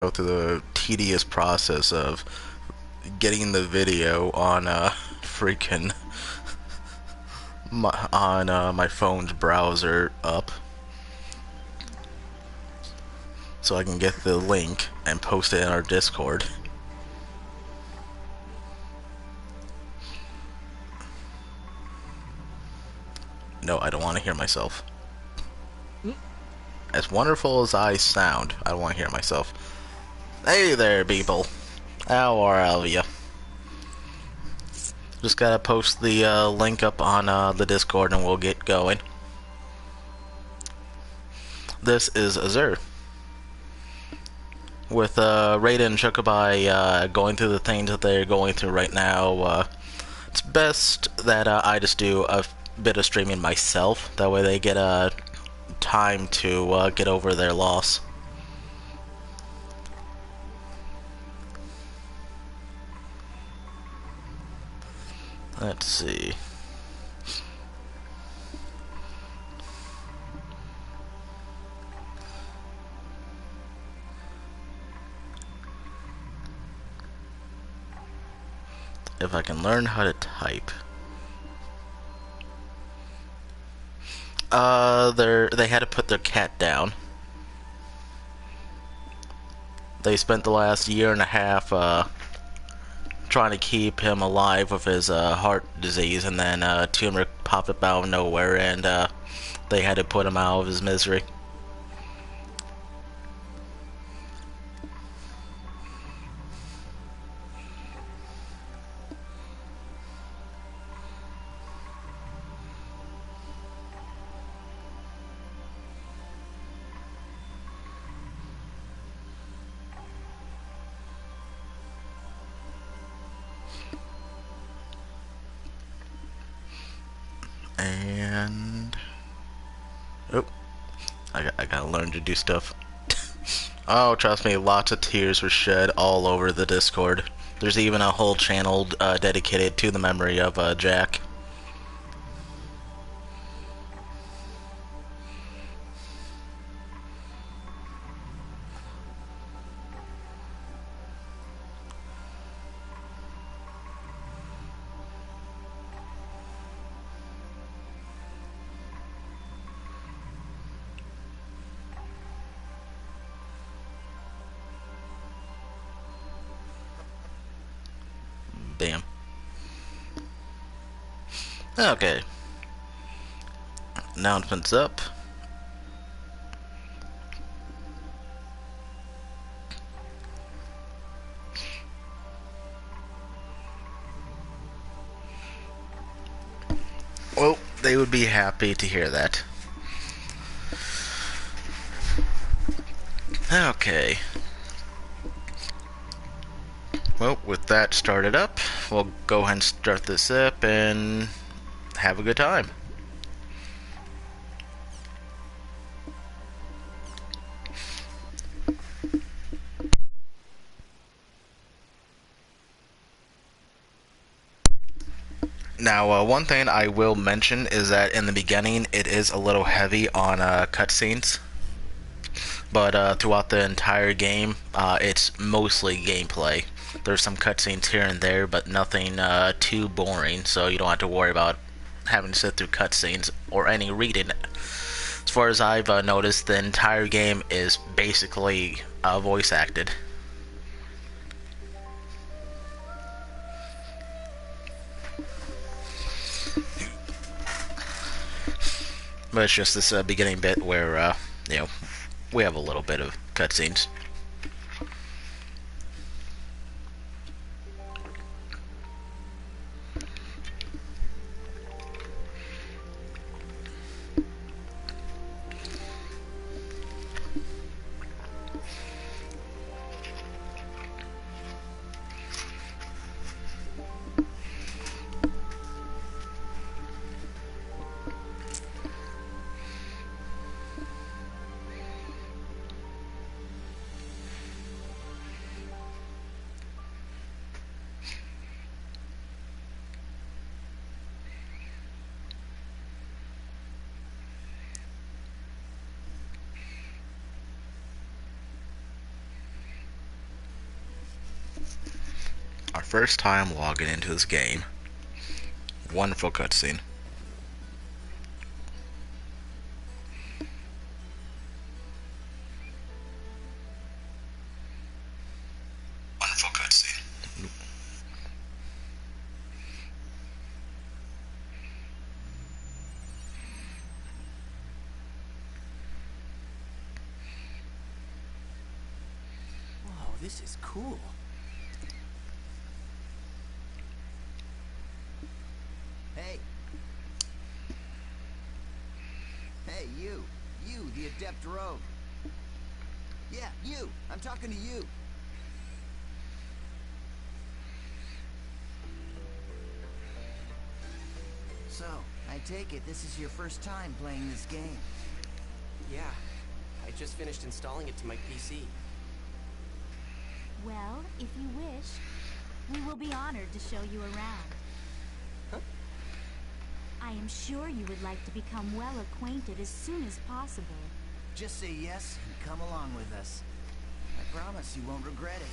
go through the tedious process of getting the video on freaking my phone's browser up so I can get the link and post it in our Discord. No, I don't want to hear myself. As wonderful as I sound, I don't want to hear myself. Hey there, people. How are all of you? Just gotta post the link up on the Discord and we'll get going. This is Azur. With Raiden and Chocobai going through the things that they're going through right now, it's best that I just do a bit of streaming myself. That way they get time to get over their loss. Let's see. If I can learn how to type. They had to put their cat down. They spent the last year and a half trying to keep him alive with his heart disease, and then tumor popped up out of nowhere, and they had to put him out of his misery. And oh, I gotta learn to do stuff. Oh, trust me, lots of tears were shed all over the Discord. There's even a whole channel dedicated to the memory of Jack. Damn. Okay. Announcements up. Well, they would be happy to hear that. Okay. Well, with that started up, we'll go ahead and start this up and have a good time. Now, one thing I will mention is that in the beginning, it is a little heavy on cutscenes. But throughout the entire game, it's mostly gameplay. There's some cutscenes here and there, but nothing too boring, so you don't have to worry about having to sit through cutscenes or any reading. As far as I've noticed, the entire game is basically voice acted. But it's just this beginning bit where, you know, we have a little bit of cutscenes. Our first time logging into this game. Wonderful cutscene. Wonderful cutscene. Whoa, this is cool. Hey. Hey, you. You, the adept rogue. Yeah, you. I'm talking to you. So, I take it this is your first time playing this game. Yeah, I just finished installing it to my PC. Well, if you wish, we will be honored to show you around. Huh? I am sure you would like to become well acquainted as soon as possible. Just say yes and come along with us. I promise you won't regret it.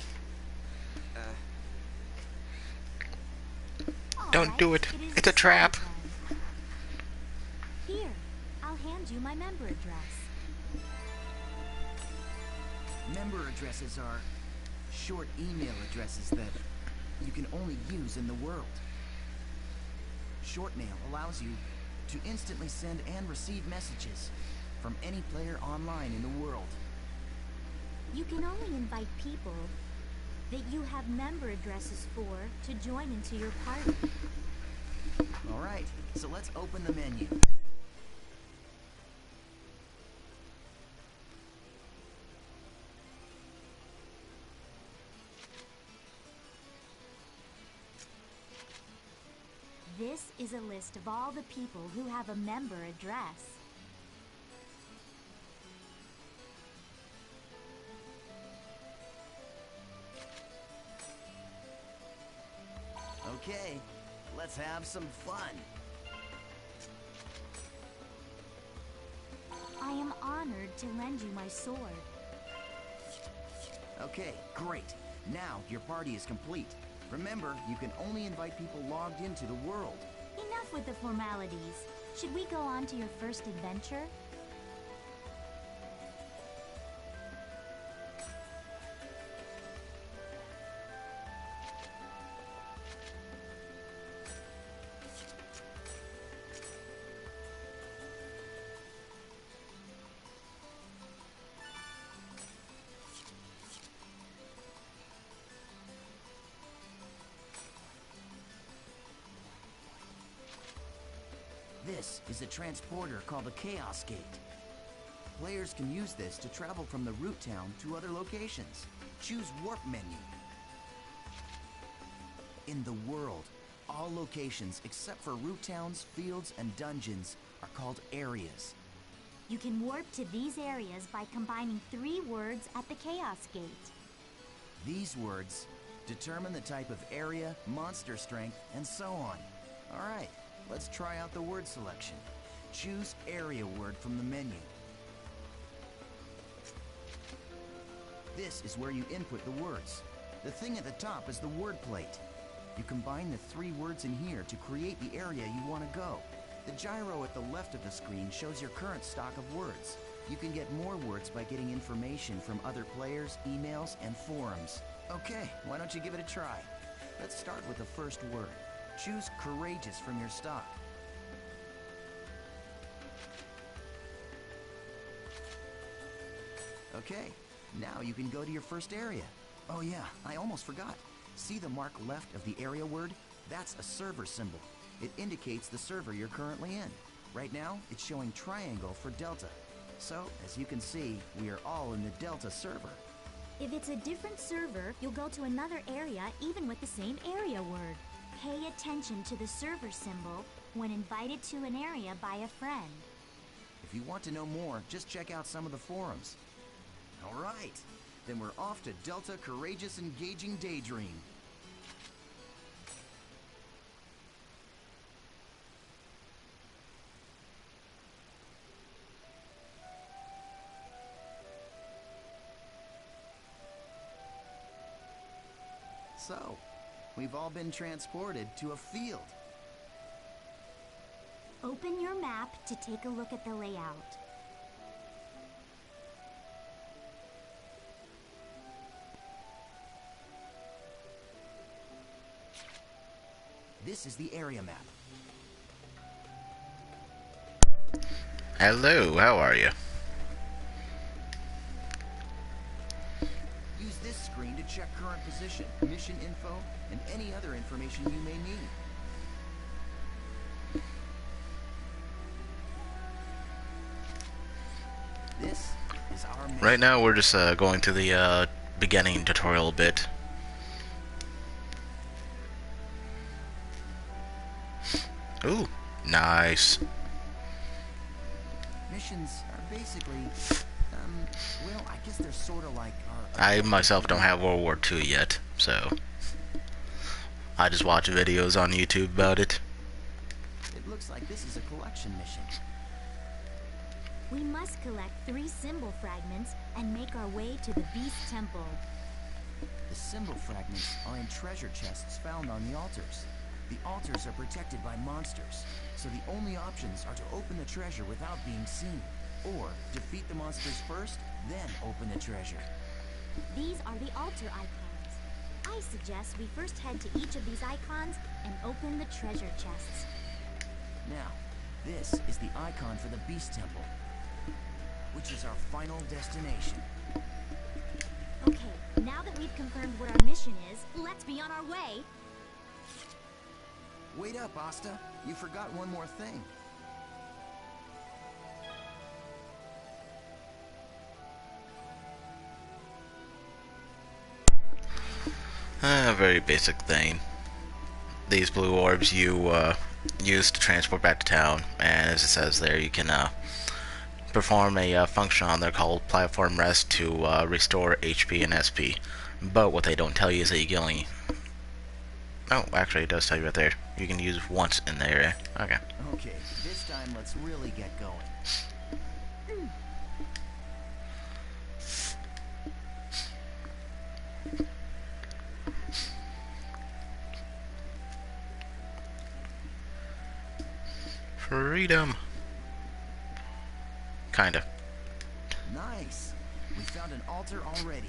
Don't do it. It's a trap. Here, I'll hand you my member address. Member addresses are short email addresses that you can only use in the world. Short mail allows you to instantly send and receive messages from any player online in the world. You can only invite people that you have member addresses for to join into your party. Alright, so let's open the menu. This is a list of all the people who have a member address. Okay, let's have some fun. I am honored to lend you my sword. Okay, great. Now your party is complete. Remember, you can only invite people logged into the world. Enough with the formalities. Should we go on to your first adventure? This is a transporter called a Chaos Gate. Players can use this to travel from the root town to other locations. Choose Warp menu. In the world, all locations except for root towns, fields, and dungeons are called areas. You can warp to these areas by combining 3 words at the Chaos Gate. These words determine the type of area, monster strength, and so on. Alright, let's try out the word selection. Choose area word from the menu. This is where you input the words. The thing at the top is the word plate. You combine the 3 words in here to create the area you want to go. The gyro at the left of the screen shows your current stock of words. You can get more words by getting information from other players, emails, and forums. Okay, why don't you give it a try? Let's start with the first word. Choose courageous from your stock. Okay, now you can go to your first area. Oh yeah, I almost forgot. See the mark left of the area word? That's a server symbol. It indicates the server you're currently in. Right now, it's showing triangle for Delta. So, as you can see, we are all in the Delta server. If it's a different server, you'll go to another area even with the same area word. Pay attention to the server symbol when invited to an area by a friend. If you want to know more, just check out some of the forums. Alright, then we're off to Delta Courageous Engaging Daydream. So, We've all been transported to a field. Open your map to take a look at the layout. This is the area map. Hello, how are you? Use this screen to check current position, mission info, and any other information you may need. This is our mission. Right now we're just going through the beginning tutorial a bit. Ooh, nice. Missions are basically, well, I guess they're sort of like our... I myself don't have World War II yet, so I just watch videos on YouTube about it. It looks like this is a collection mission. We must collect 3 symbol fragments and make our way to the Beast Temple. The symbol fragments are in treasure chests found on the altars. The altars are protected by monsters, so the only options are to open the treasure without being seen, or defeat the monsters first, then open the treasure. These are the altar icons. I suggest we first head to each of these icons and open the treasure chests. Now, this is the icon for the Beast Temple, which is our final destination. Okay, now that we've confirmed what our mission is, let's be on our way. Wait up, Asta. You forgot one more thing. A very basic thing. These blue orbs you use to transport back to town, and as it says there, you can perform a function on there called platform rest to restore HP and SP. But what they don't tell you is that you can only... Oh, actually it does tell you right there. You can use once in the area. Okay. Okay, this time let's really get going. Freedom. Kinda. Nice. We found an altar already.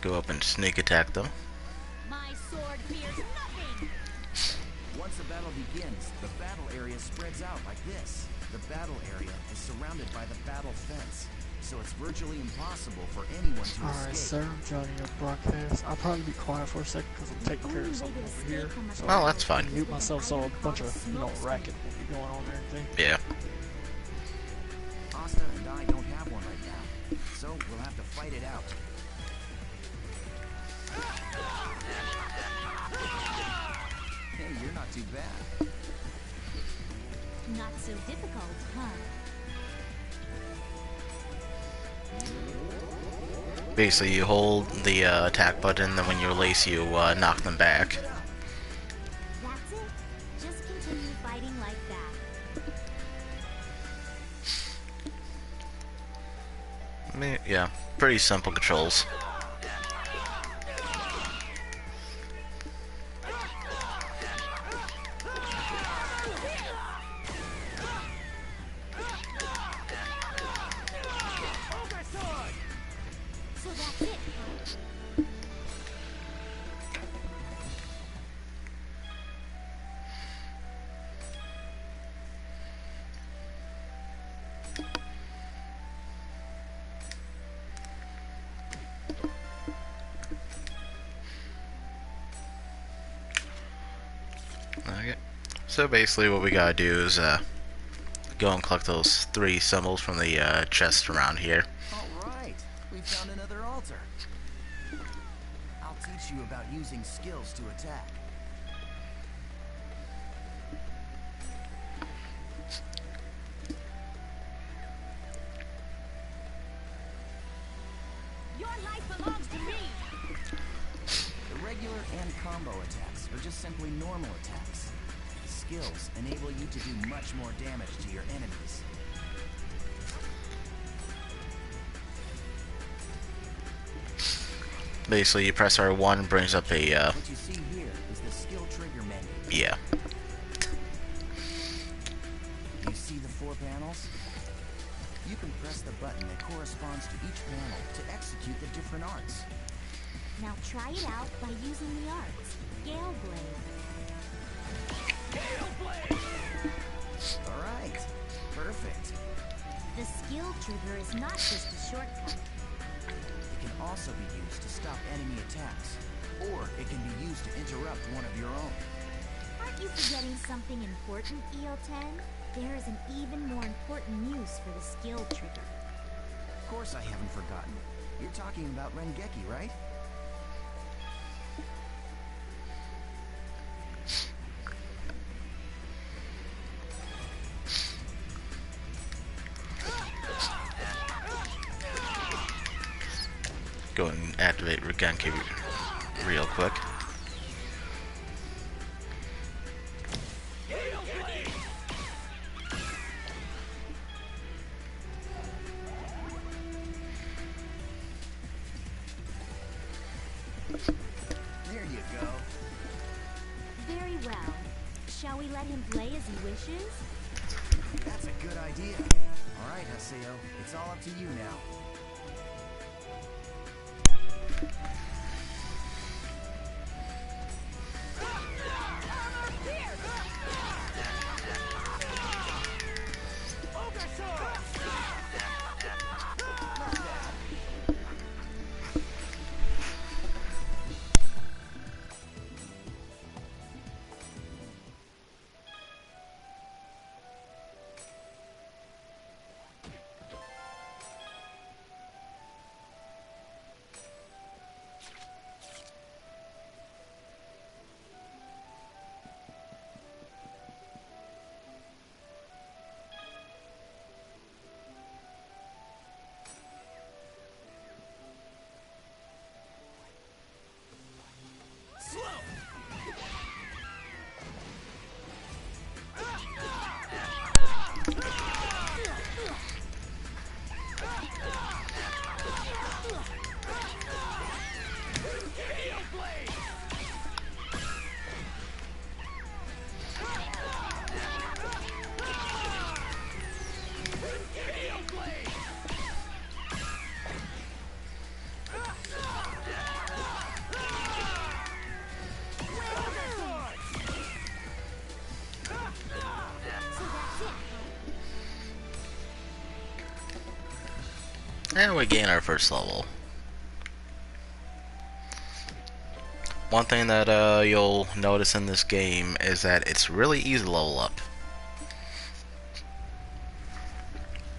Go up and sneak attack them. My sword fears nothing! Once the battle begins, the battle area spreads out like this. The battle area is surrounded by the battle fence, so it's virtually impossible for anyone to Alright, escape. sir, I'm joining your broadcast. I'll probably be quiet for a second because I'm taking care of something over here. So Oh, that's fine. I'll mute myself so a bunch of, racket won't be going on or anything. Yeah. Asta and I don't have one right now, so we'll have to fight it out. Hey, you're not too bad. Not so difficult, huh? Basically, you hold the attack button, then when you release, you knock them back. That's it. Just continue fighting like that. I mean, yeah, pretty simple controls. So that's it, huh? Okay. So basically, what we gotta do is go and collect those 3 symbols from the chest around here. Alright, we found another altar. I'll teach you about using skills to attack. Your life belongs to me! The regular and combo attacks are just simply normal attacks. skills enable you to do much more damage to your enemies. Basically, you press R1, brings up a, What you see here is the skill trigger menu. yeah. You see the 4 panels? You can press the button that corresponds to each panel to execute the different arts. Now try it out by using the arts. Gale Blade. Alright, perfect. The skill trigger is not just a shortcut. It can also be used to stop enemy attacks, or it can be used to interrupt one of your own. Aren't you forgetting something important, EO10? There is an even more important use for the skill trigger. Of course I haven't forgotten. You're talking about Rengeki, right? Go and activate Recode real quick. There you go. Very well. Shall we let him play as he wishes? That's a good idea. Alright, Haseo, it's all up to you now. And we gain our first level. One thing that you'll notice in this game is that it's really easy to level up.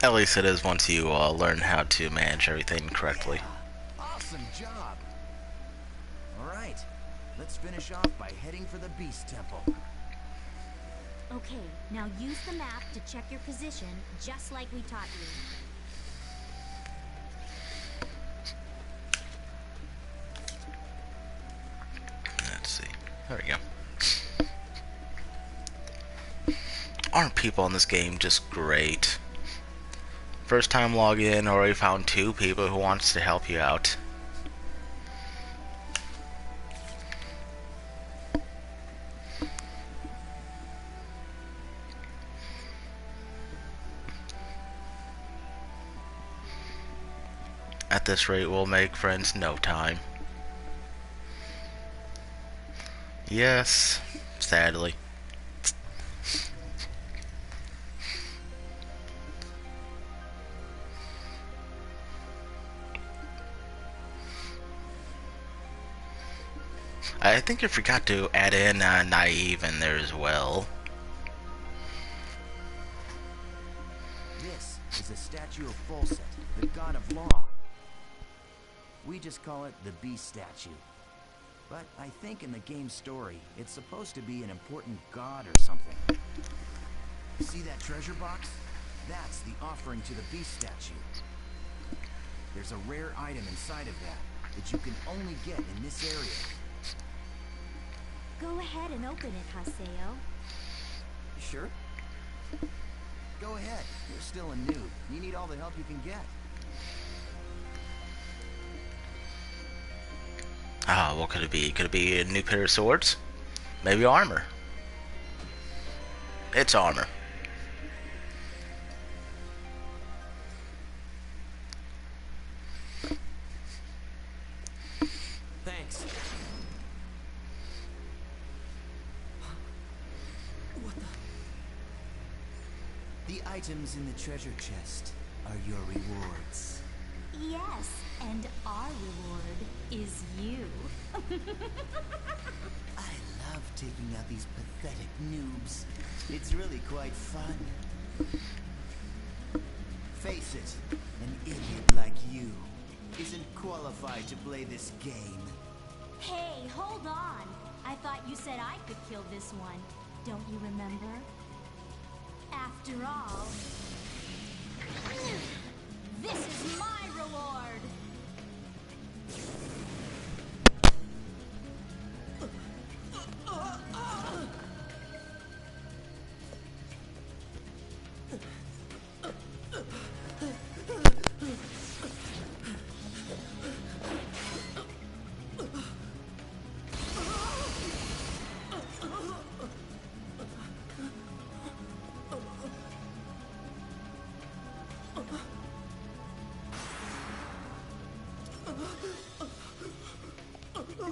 At least it is once you learn how to manage everything correctly. Awesome job. Alright, let's finish off by heading for the Beast Temple. Okay, now use the map to check your position, just like we taught you. Let's see. There we go. Aren't people in this game just great? First time log in, already found 2 people who wants to help you out. At this rate, we'll make friends in no time. Yes, sadly. I think you forgot to add in Naive in there as well. This is a statue of Folset, the god of law. We just call it the Beast statue. But I think in the game's story, it's supposed to be an important god or something. See that treasure box? That's the offering to the Beast statue. There's a rare item inside of that you can only get in this area. Go ahead and open it, Haseo. You sure? Go ahead. You're still a noob. You need all the help you can get. Ah, what could it be? Could it be a new pair of swords? Maybe armor. It's armor. Thanks. What The items in the treasure chest are your rewards. Yes, and our reward is you. I love taking out these pathetic noobs. It's really quite fun. Face it, an idiot like you isn't qualified to play this game. Hey, hold on. I thought you said I could kill this one. Don't you remember? After all, this is my reward.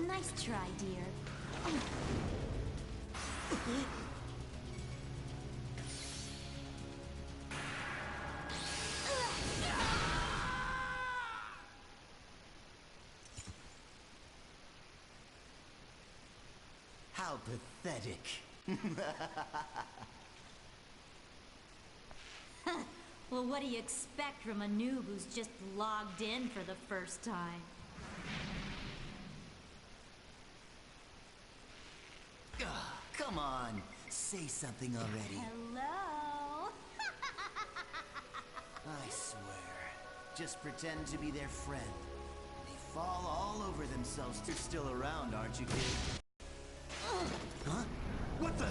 Nice try, dear. How pathetic. Well, what do you expect from a noob who's just logged in for the first time? Ugh, come on, say something already. Hello? I swear, just pretend to be their friend. They fall all over themselves. You're still around, aren't you, kid? Huh? What the?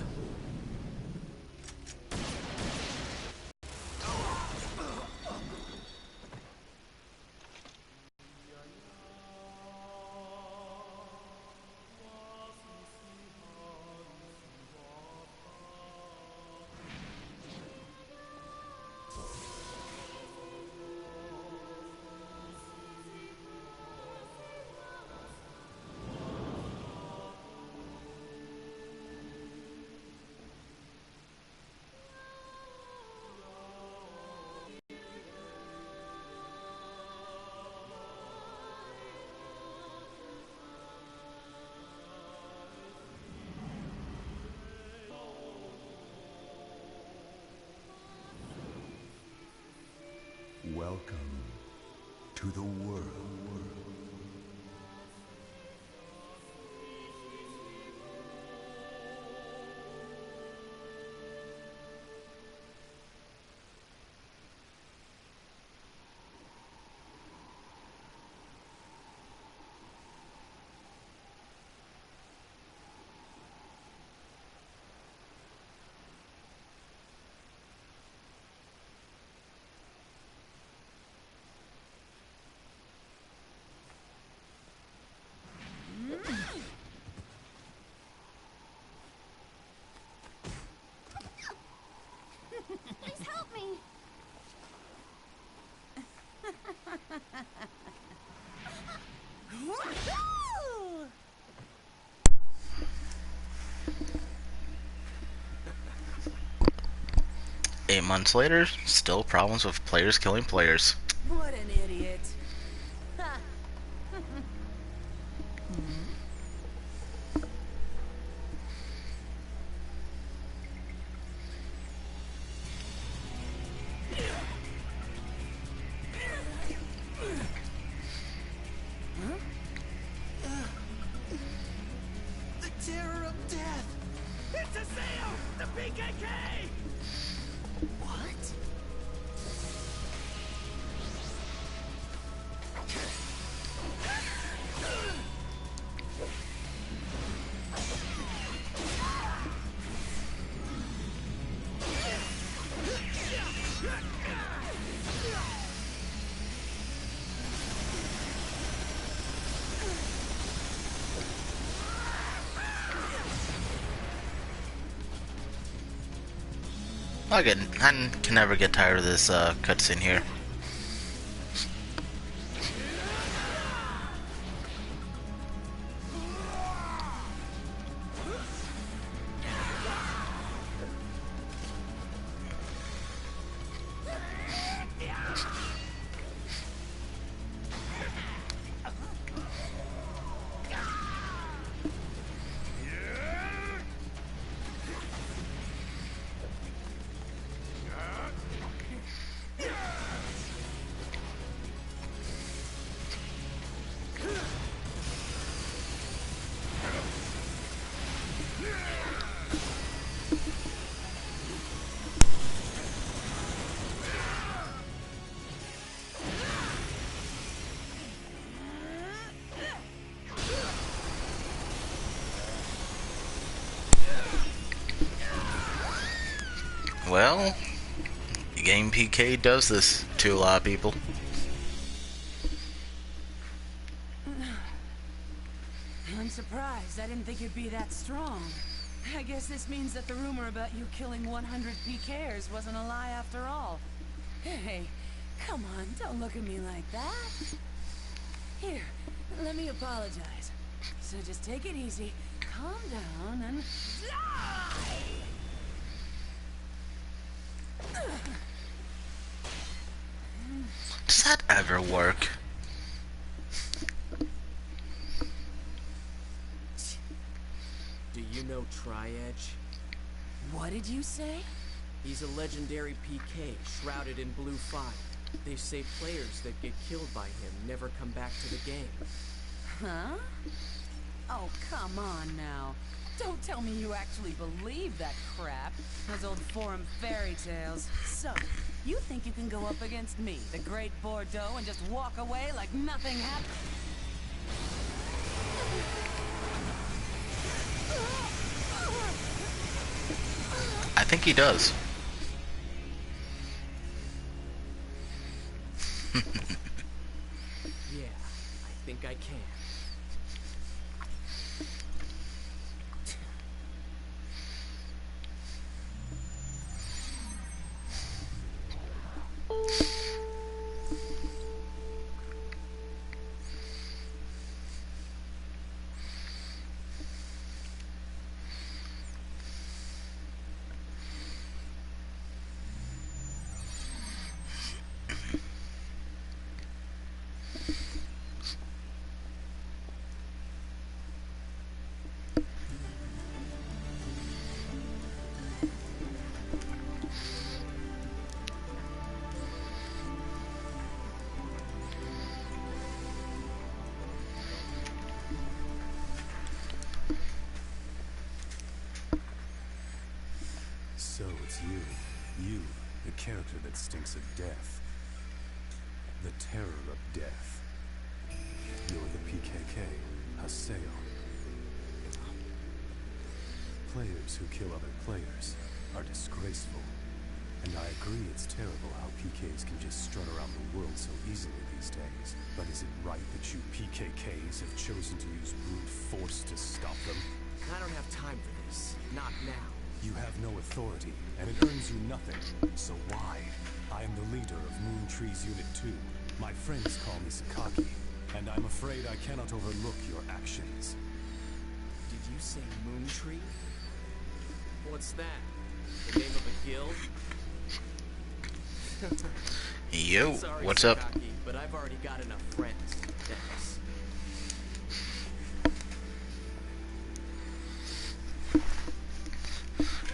Welcome to the world. Please help me! 8 months later, still problems with players killing players. What an idiot. The terror of death! It's a sale! The PKK! What? I can never get tired of this cutscene here. Well, Game PK does this to a lot of people. I'm surprised. I didn't think you'd be that strong. I guess this means that the rumor about you killing 100 PKers wasn't a lie after all. Hey, come on, don't look at me like that. Here, let me apologize. So just take it easy, calm down, and die! Does that ever work? Do you know Tri-Edge? What did you say? He's a legendary PK, shrouded in blue fire. They say players that get killed by him never come back to the game. Huh? Oh, come on now. Don't tell me you actually believe that crap. Those old forum fairy tales. So, you think you can go up against me, the great Bordeaux, and just walk away like nothing happened? I think he does. Yeah, I think I can. So it's you. You, the character that stinks of death. The terror of death. You're the PKK, Haseo. Players who kill other players are disgraceful. And I agree it's terrible how PKs can just strut around the world so easily these days. But is it right that you PKKs have chosen to use brute force to stop them? I don't have time for this. Not now. You have no authority, and it earns you nothing. So why? I am the leader of Moon Tree's Unit 2. My friends call me Sakaki, and I'm afraid I cannot overlook your actions. Did you say Moon Tree? What's that? The name of a guild? Yo, Sorry, what's up? Sakaki, but I've already got enough friends. Thanks.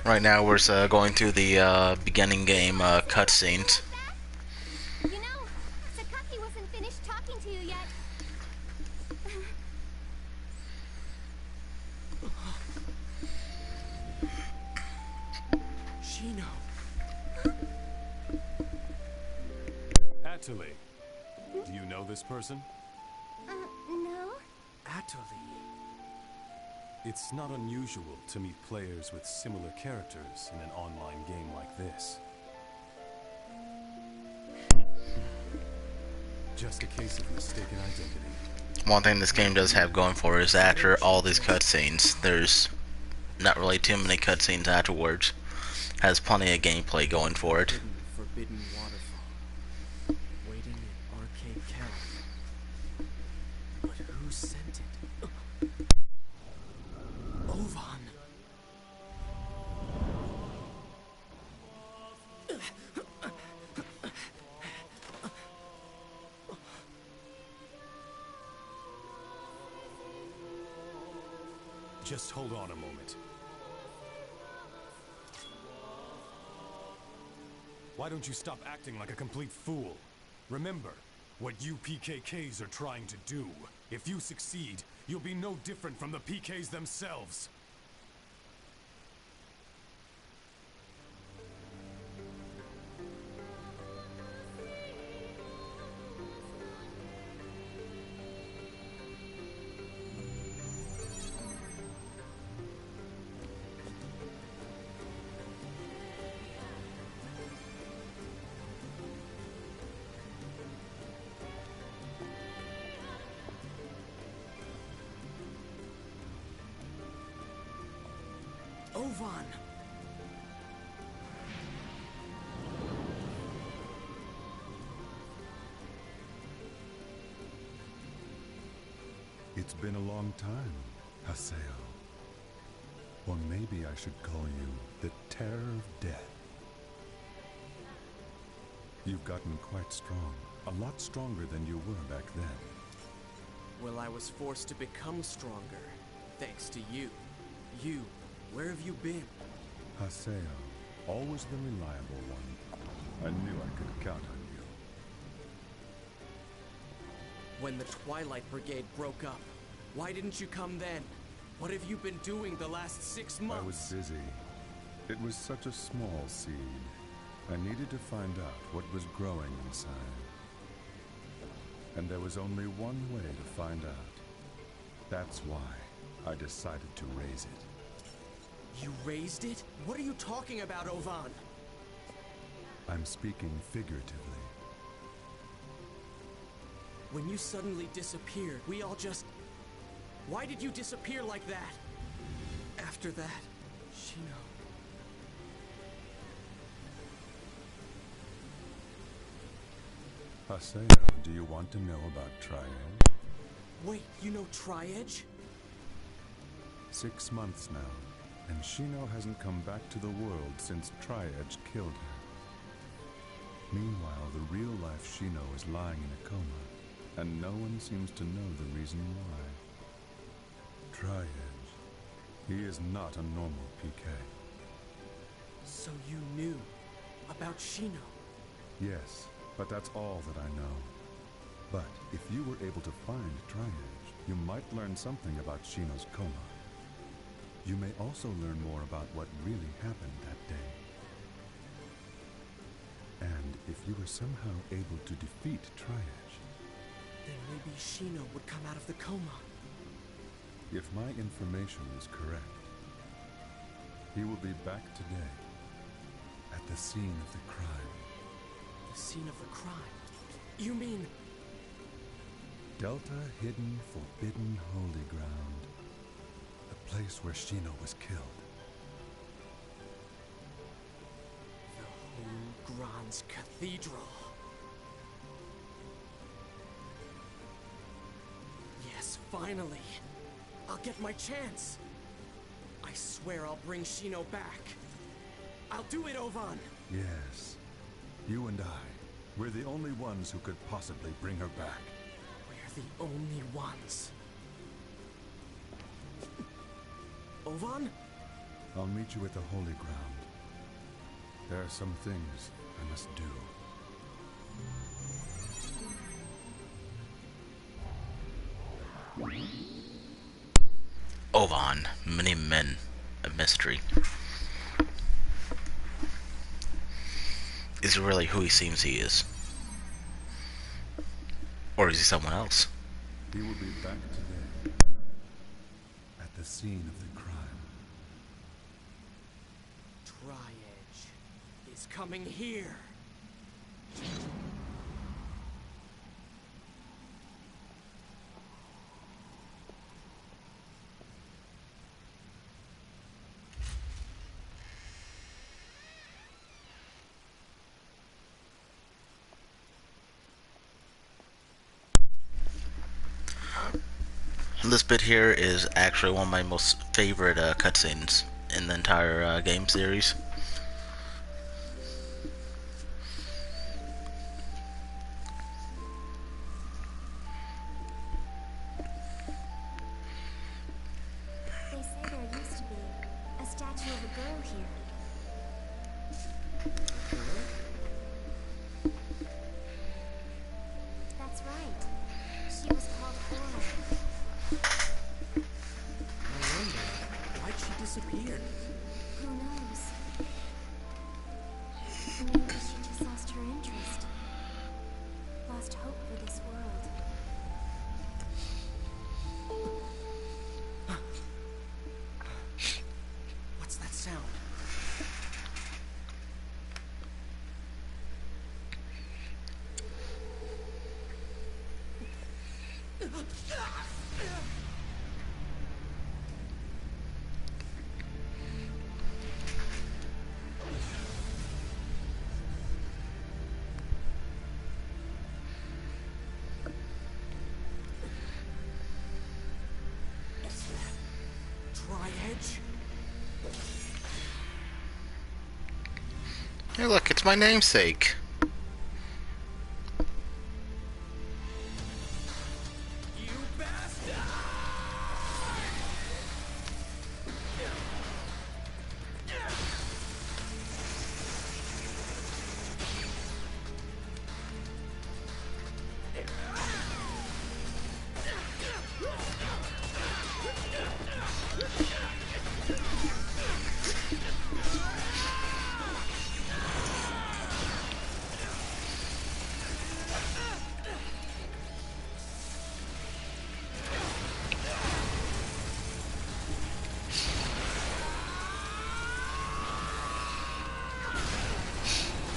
Right now we're going through the beginning game cutscenes. You know, Sakaki wasn't finished talking to you yet. Shino. Atuli, do you know this person? No? Atuli. It's not unusual to meet players with similar characters in an online game like this. Just a case of mistaken identity. One thing this game does have going for it is after all these cutscenes, there's not really too many cutscenes afterwards. Has plenty of gameplay going for it. Forbidden waterfall. Waiting in Arcade Cave. But who sent it? Ovan. Just hold on a moment. Why don't you stop acting like a complete fool? Remember what you PKKs are trying to do. If you succeed, you'll be no different from the PKs themselves. Ovan. It's been a long time, Haseo. Or maybe I should call you the Terror of Death. You've gotten quite strong. A lot stronger than you were back then. Well, I was forced to become stronger, thanks to you. You, where have you been? Haseo, always the reliable one. I knew I could count on you. When the Twilight Brigade broke up, why didn't you come then? What have you been doing the last 6 months? I was busy. It was such a small seed. I needed to find out what was growing inside. And there was only one way to find out. That's why I decided to raise it. You raised it? What are you talking about, Ovan? I'm speaking figuratively. When you suddenly disappeared, we all just... Why did you disappear like that? After that, Shino... Haseo, do you want to know about Triad? Wait, you know Tri-Edge? 6 months now, and Shino hasn't come back to the world since Tri-Edge killed her. Meanwhile, the real-life Shino is lying in a coma, and no one seems to know the reason why. Tri-Edge, he is not a normal PK. So you knew about Shino? Yes, but that's all that I know. But if you were able to find Tri-Edge, you might learn something about Shino's coma. You may also learn more about what really happened that day. And if you were somehow able to defeat Tri-Edge, then maybe Shino would come out of the coma. If my information is correct, he will be back today at the scene of the crime. The scene of the crime? You mean... Delta Hidden Forbidden Holy Ground. The place where Shino was killed. The Whole Grand's Cathedral. Yes, finally. I'll get my chance. I swear I'll bring Shino back. I'll do it, Ovan. Yes. You and I. We're the only ones who could possibly bring her back. We're the only ones. Ovan? I'll meet you at the Holy Ground. There are some things I must do. Ovan, many men, a mystery. Is he really who he seems he is? Or is he someone else? He will be back today at the scene of the crime. Tri-Edge is coming here. This bit here is actually one of my most favorite cutscenes in the entire game series. They say there used to be a statue of a girl here. That's right. She was called Aura. I wonder, why'd she disappear? Who knows? Maybe she just lost her interest. Lost hope for this world. What's that sound? Tri-Edge? Hey look, it's my namesake. You bastard!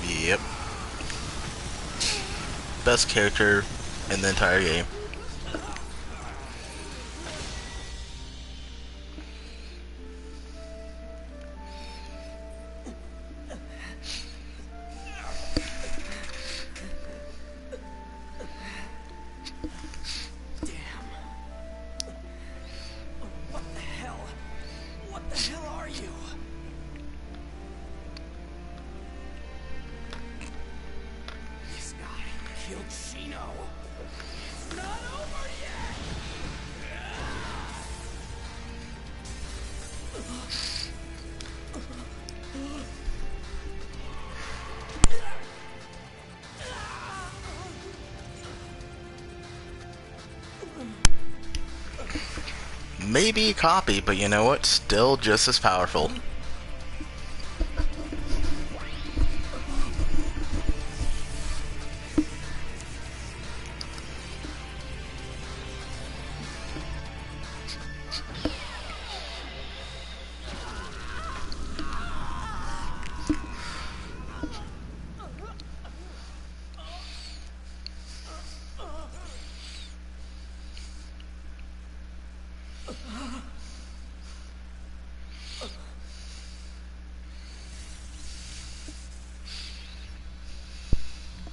Yep. Best character in the entire game. Damn. What the hell? What the hell are you? This guy killed Shino. It's not over yet! Maybe a copy, but you know what? Still just as powerful.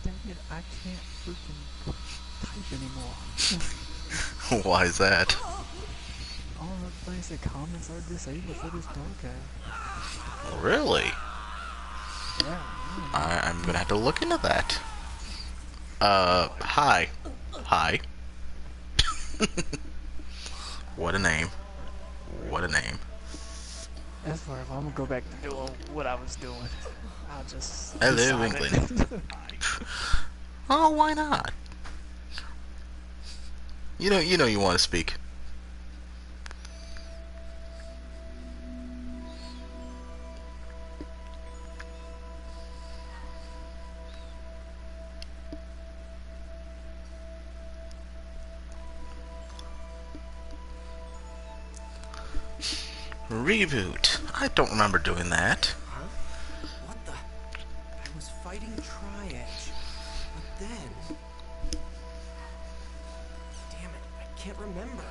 Dang it, I can't freaking type anymore. Why is that? All the basic comments are disabled for this broadcast. Really? Yeah. I'm gonna have to look into that. Hi. Hi. What a name. What a name. That's where if I'm gonna go back to doing what I was doing, I'll just. Hello, decide it. England. Oh, why not? You know you want to speak. Reboot. I don't remember doing that. Huh? What the? I was fighting Tri-Edge. But then... Damn it, I can't remember.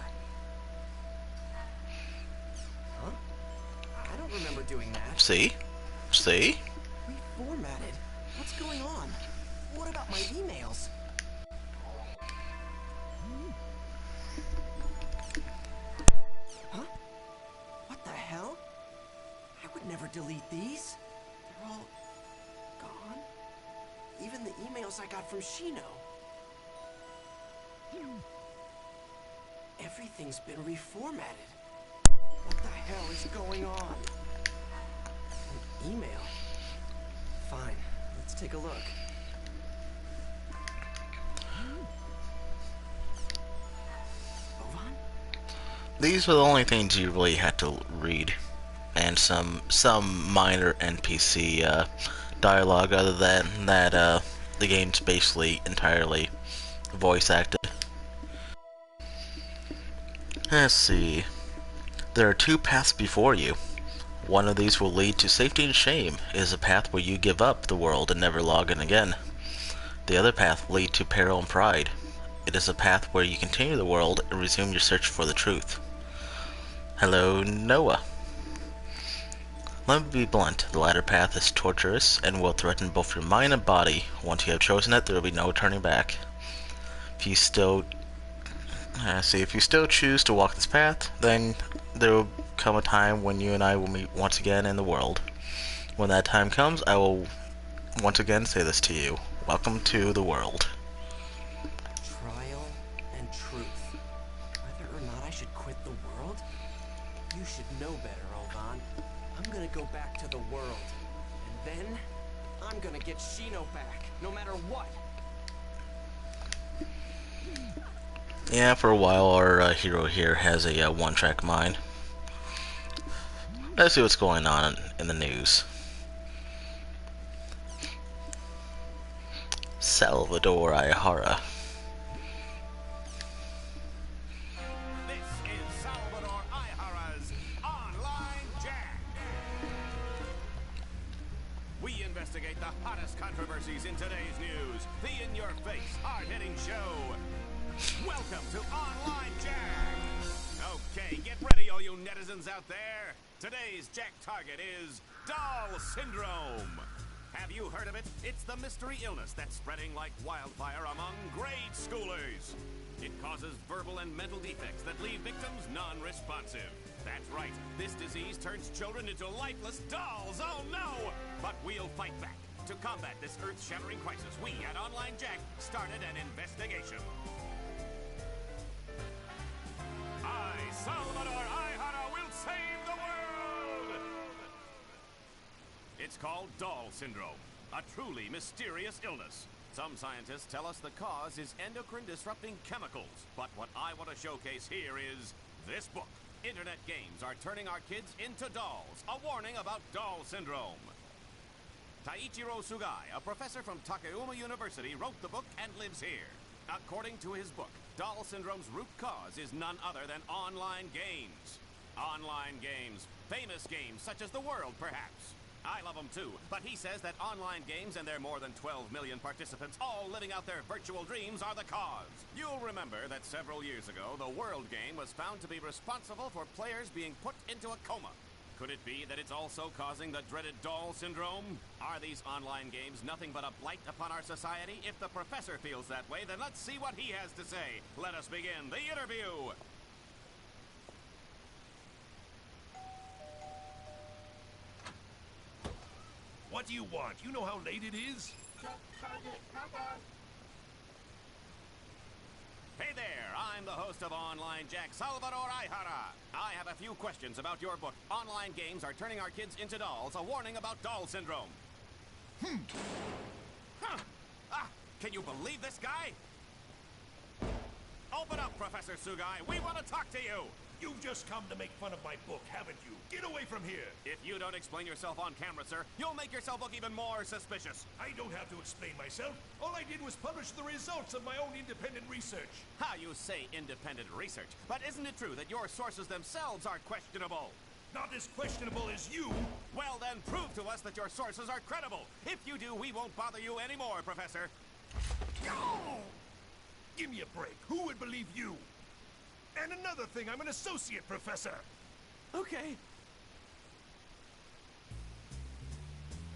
Huh? I don't remember doing that. See? See? Reformatted? What's going on? What about my emails? would never delete these. They're all gone. Even the emails I got from Shino. Everything's been reformatted. What the hell is going on? An email? Fine, let's take a look. Ovan? These were the only things you really had to read, and some minor NPC dialogue. Other than that, the game's basically entirely voice acted. Let's see. There are two paths before you. One of these will lead to safety and shame. It is a path where you give up the world and never log in again. The other path leads to peril and pride. It is a path where you continue the world and resume your search for the truth. Hello, Noah. Let me be blunt. The latter path is torturous and will threaten both your mind and body. Once you have chosen it, there will be no turning back. If you still choose to walk this path, then there will come a time when you and I will meet once again in the world. When that time comes, I will once again say this to you. Welcome to the world. Trial and truth. Whether or not I should quit the world? You should know better, Ovan. I'm gonna go back to the world. And then, I'm gonna get Shino back, no matter what. Yeah, for a while our hero here has a one-track mind. Let's see what's going on in the news. Salvador Ihara. This is Salvador Ihara's Online Jack. We investigate the hottest controversies in today's news. The in-your-face, hard-hitting show. Welcome to Online Jack. Okay, get ready, all you netizens out there. Today's Jack target is Doll Syndrome. Have you heard of it? It's the mystery illness that's spreading like wildfire among grade schoolers. It causes verbal and mental defects that leave victims non-responsive. That's right, this disease turns children into lifeless dolls. Oh no! But we'll fight back. To combat this earth-shattering crisis, we at Online Jack started an investigation. I, Salvador Ihara, will save the world! It's called Doll Syndrome, a truly mysterious illness. Some scientists tell us the cause is endocrine-disrupting chemicals, but what I want to showcase here is this book. Internet games are turning our kids into dolls. A warning about Doll Syndrome. Taiichiro Sugai, a professor from Takayama University, wrote the book and lives here. According to his book, Doll Syndrome's root cause is none other than online games. Online games. Famous games such as The World, perhaps. I love them too, but he says that online games and their more than 12 million participants all living out their virtual dreams are the cause. You'll remember that several years ago, the World game was found to be responsible for players being put into a coma. Could it be that it's also causing the dreaded Doll Syndrome? Are these online games nothing but a blight upon our society? If the professor feels that way, then let's see what he has to say. Let us begin the interview. What do you want? You know how late it is? Hey there, I'm the host of Online Jack, Salvador Ihara. I have a few questions about your book. Online games are turning our kids into dolls. A warning about Doll Syndrome. Can you believe this guy? Open up, Professor Sugai. We want to talk to you. You've just come to make fun of my book, haven't you? Get away from here! If you don't explain yourself on camera, sir, you'll make yourself look even more suspicious. I don't have to explain myself. All I did was publish the results of my own independent research. How you say independent research, but isn't it true that your sources themselves are questionable? Not as questionable as you. Well then, prove to us that your sources are credible. If you do, we won't bother you anymore, Professor. Oh! Give me a break. Who would believe you? And another thing, I'm an associate professor. Okay.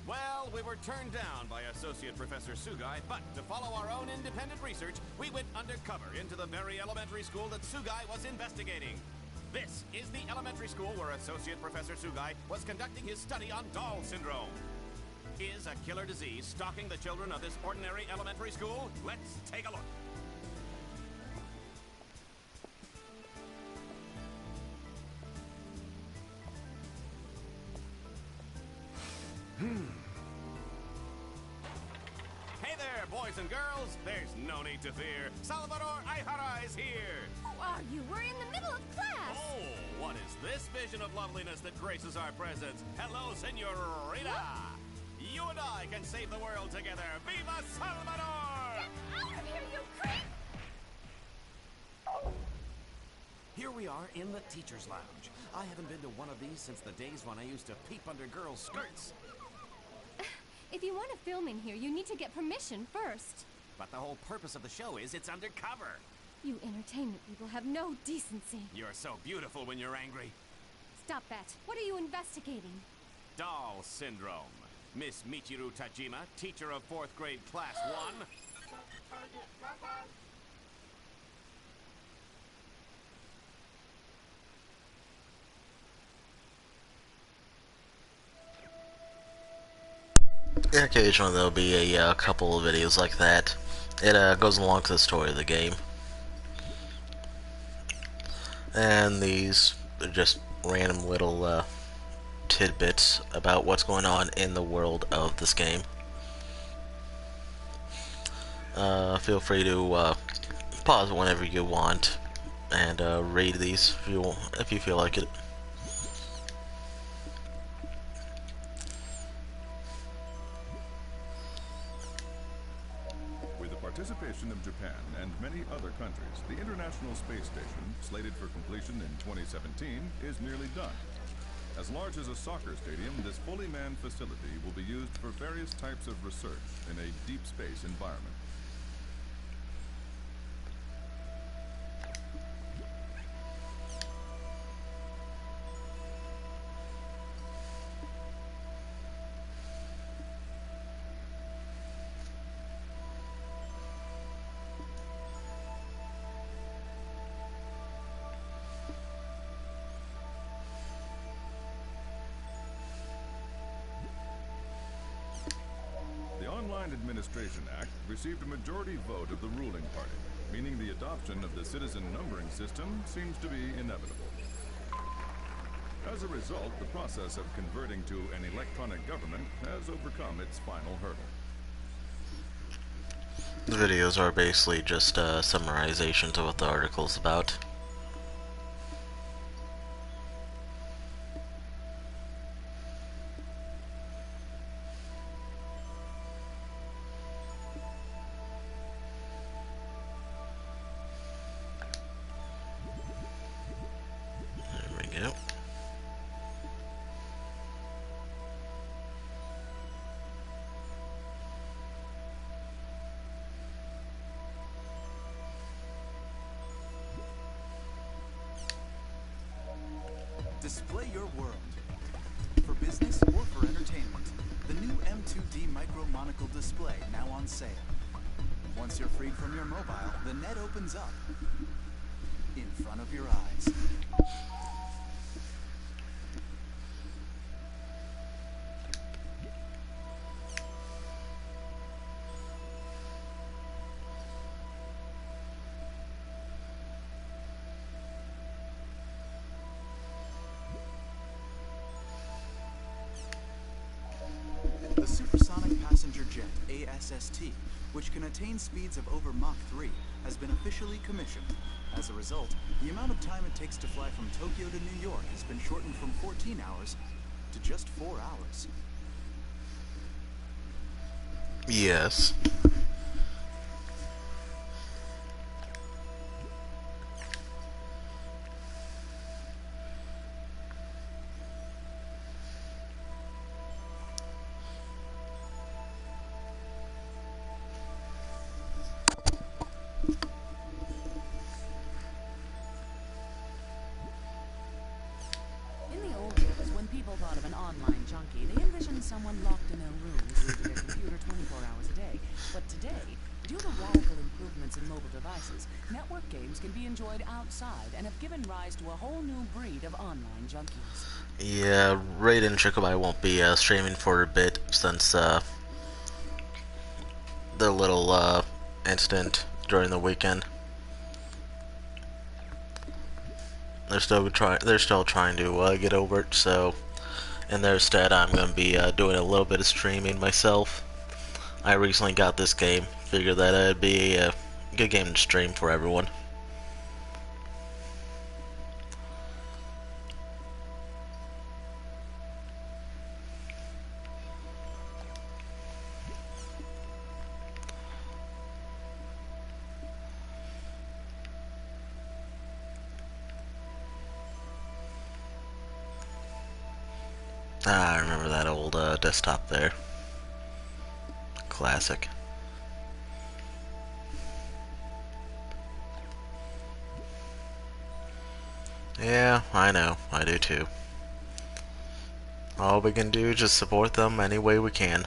Well, we were turned down by Associate Professor Sugai, but to follow our own independent research, we went undercover into the very elementary school that Sugai was investigating. This is the elementary school where Associate Professor Sugai was conducting his study on doll syndrome. Is a killer disease stalking the children of this ordinary elementary school? Let's take a look. Hey there, boys and girls. There's no need to fear. Salvador Aihara is here. Who are you? We're in the middle of class. Oh, what is this vision of loveliness that graces our presence? Hello, senorita. You and I can save the world together. Viva Salvador! Get out of here, you creep! Here we are in the teacher's lounge. I haven't been to one of these since the days when I used to peep under girls' skirts. If you want to film in here, you need to get permission first. But the whole purpose of the show is it's undercover. You entertainment people have no decency. You're so beautiful when you're angry. Stop that. What are you investigating? Doll syndrome. Miss Michiru Tajima, teacher of 4th grade class 1. Occasionally there'll be a couple of videos like that. It goes along to the story of the game. And these are just random little tidbits about what's going on in the world of this game. Feel free to pause whenever you want and read these if you feel like it. With the participation of Japan and many other countries, the International Space Station, slated for completion in 2017, is nearly done. As large as a soccer stadium, this fully manned facility will be used for various types of research in a deep space environment. The Online Administration Act received a majority vote of the ruling party, meaning the adoption of the citizen numbering system seems to be inevitable. As a result, the process of converting to an electronic government has overcome its final hurdle. The videos are basically just summarizations of what the article's about. Yep. Display your world. For business or for entertainment, the new M2D Micro Monocle display now on sale. Once you're freed from your mobile, the net opens up in front of your eyes. The Supersonic Passenger Jet, ASST, which can attain speeds of over Mach 3, has been officially commissioned. As a result, the amount of time it takes to fly from Tokyo to New York has been shortened from 14 hours to just 4 hours. Yes. People thought of an online junkie, they envisioned someone locked in their room glued to their computer 24 hours a day. But today, Due to radical improvements in mobile devices, network games can be enjoyed outside and have given rise to a whole new breed of online junkies. Yeah, Raid and Chocobi won't be streaming for a bit since the little incident during the weekend. They're still trying to get over it. So in their stead, I'm gonna be doing a little bit of streaming myself. I recently got this game. Figured that it'd be a good game to stream for everyone. Ah, I remember that old desktop there. Classic. Yeah, I know. I do too. All we can do is just support them any way we can.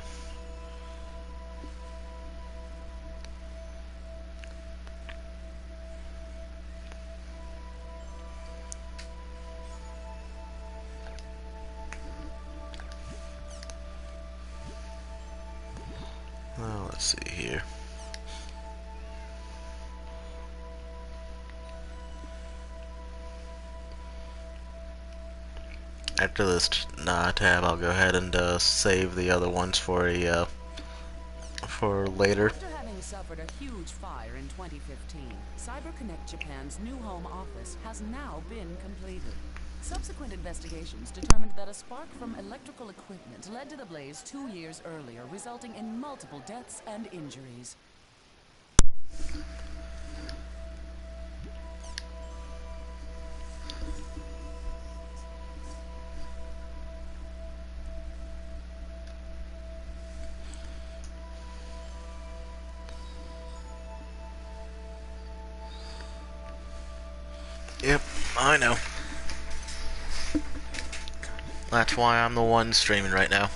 Well, let's see here. After this tab, I'll go ahead and save the other ones for a for later. After having suffered a huge fire in 2015, CyberConnect Japan's new home office has now been completed. Subsequent investigations determined that a spark from electrical equipment led to the blaze 2 years earlier, resulting in multiple deaths and injuries. Yep, I know. That's why I'm the one streaming right now.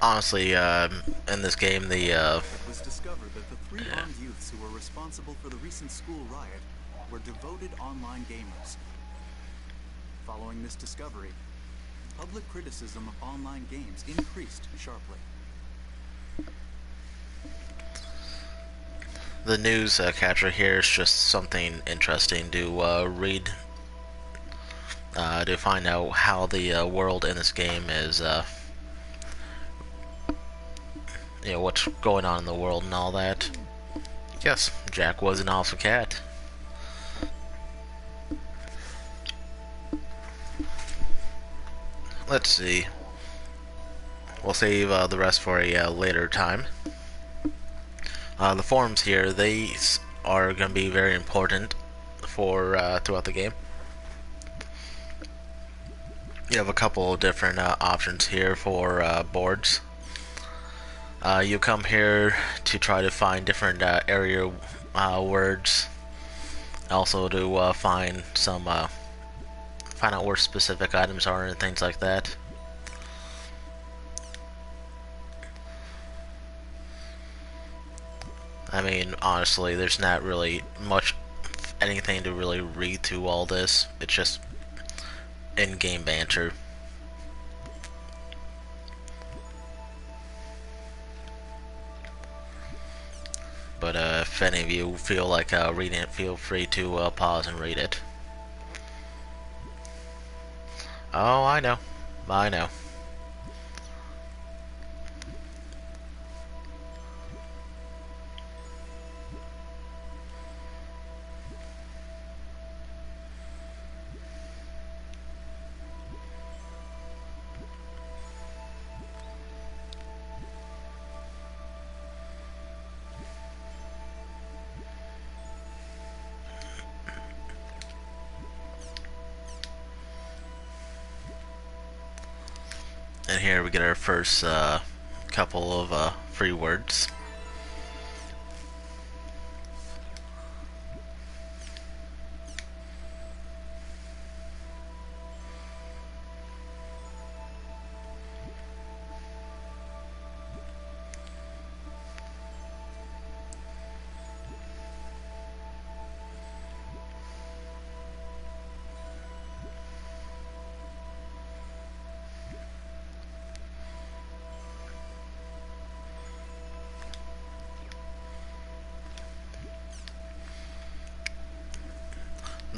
Honestly, in this game, It was discovered that the three armed youths who were responsible for the recent school riot were devoted online gamers. Following this discovery, public criticism of online games increased sharply. the news catcher here is just something interesting to read. To find out how the world in this game is, you know, what's going on in the world and all that. Yes, Jack was an alpha cat. Let's see. We'll save the rest for a later time. The forums here, these are going to be very important for throughout the game. You have a couple of different options here for boards. You come here to try to find different area words, also to find some find out where specific items are and things like that. I mean, honestly, there's not really much anything to really read through all this. It's just in-game banter. But if any of you feel like reading it, feel free to pause and read it. Oh, I know. I know. And here we get our first couple of free words.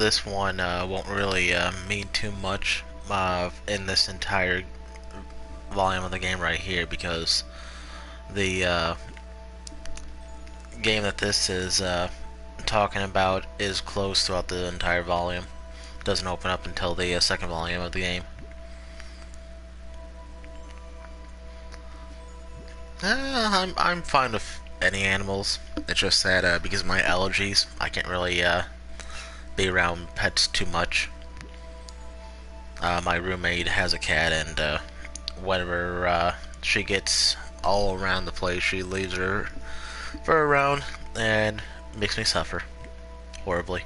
this one won't really mean too much in this entire volume of the game right here, because the game that this is talking about is closed throughout the entire volume. Doesn't open up until the second volume of the game. I'm fine with any animals. It's just that because of my allergies, I can't really be around pets too much. My roommate has a cat, and whenever she gets all around the place, she leaves her fur around and makes me suffer horribly.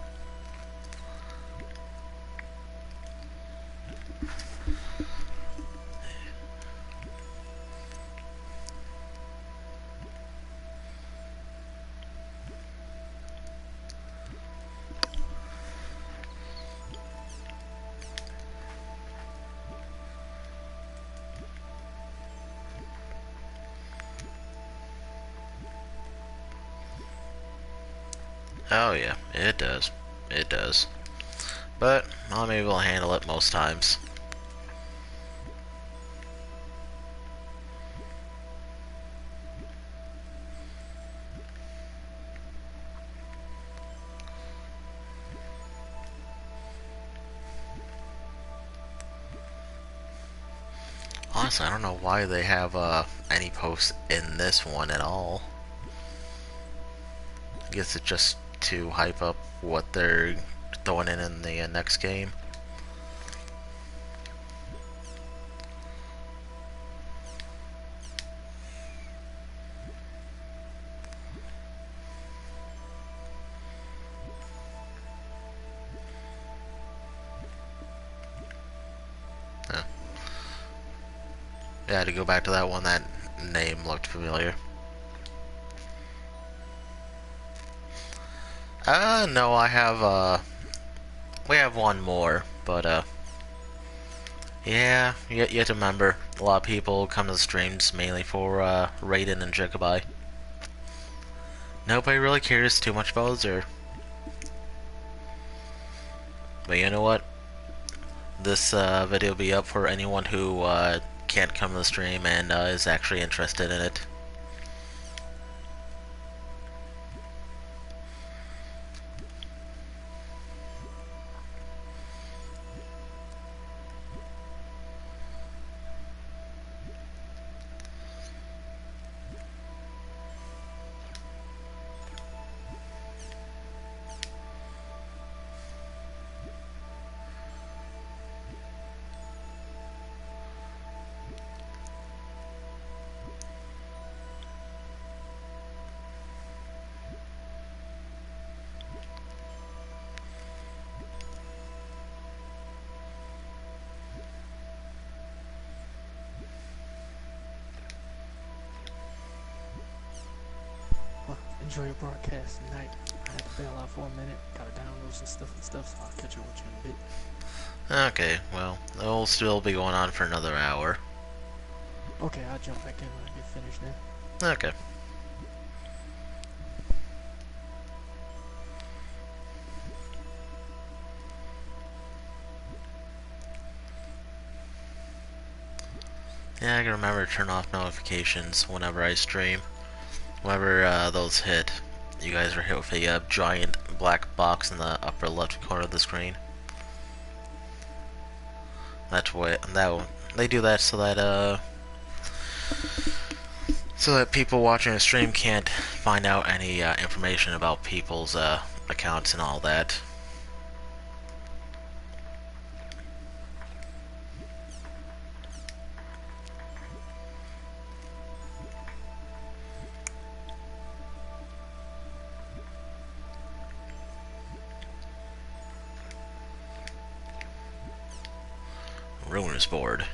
Oh yeah, it does. It does. But I'm able to handle it most times. Honestly, I don't know why they have any posts in this one at all. I guess it's just to hype up what they're throwing in the next game. Yeah, to go back to that one, that name looked familiar. No, I have, we have one more, but, yeah, you have to remember, a lot of people come to the streams mainly for, Raiden and Jacobi. Nobody really cares too much about Azure. But you know what? This, video will be up for anyone who, can't come to the stream and, is actually interested in it. Well, enjoy your broadcast tonight. I had to bail out for a minute. Gotta download some stuff and stuff, so I'll catch up with you in a bit. Okay, well, it'll still be going on for another hour. Okay, I'll jump back in when I get finished then. Okay. Yeah, I can remember to turn off notifications whenever I stream. Whenever those hit, you guys are hit with a giant black box in the upper left corner of the screen. That's what they do that so that people watching the stream can't find out any information about people's accounts and all that. Ruinous board.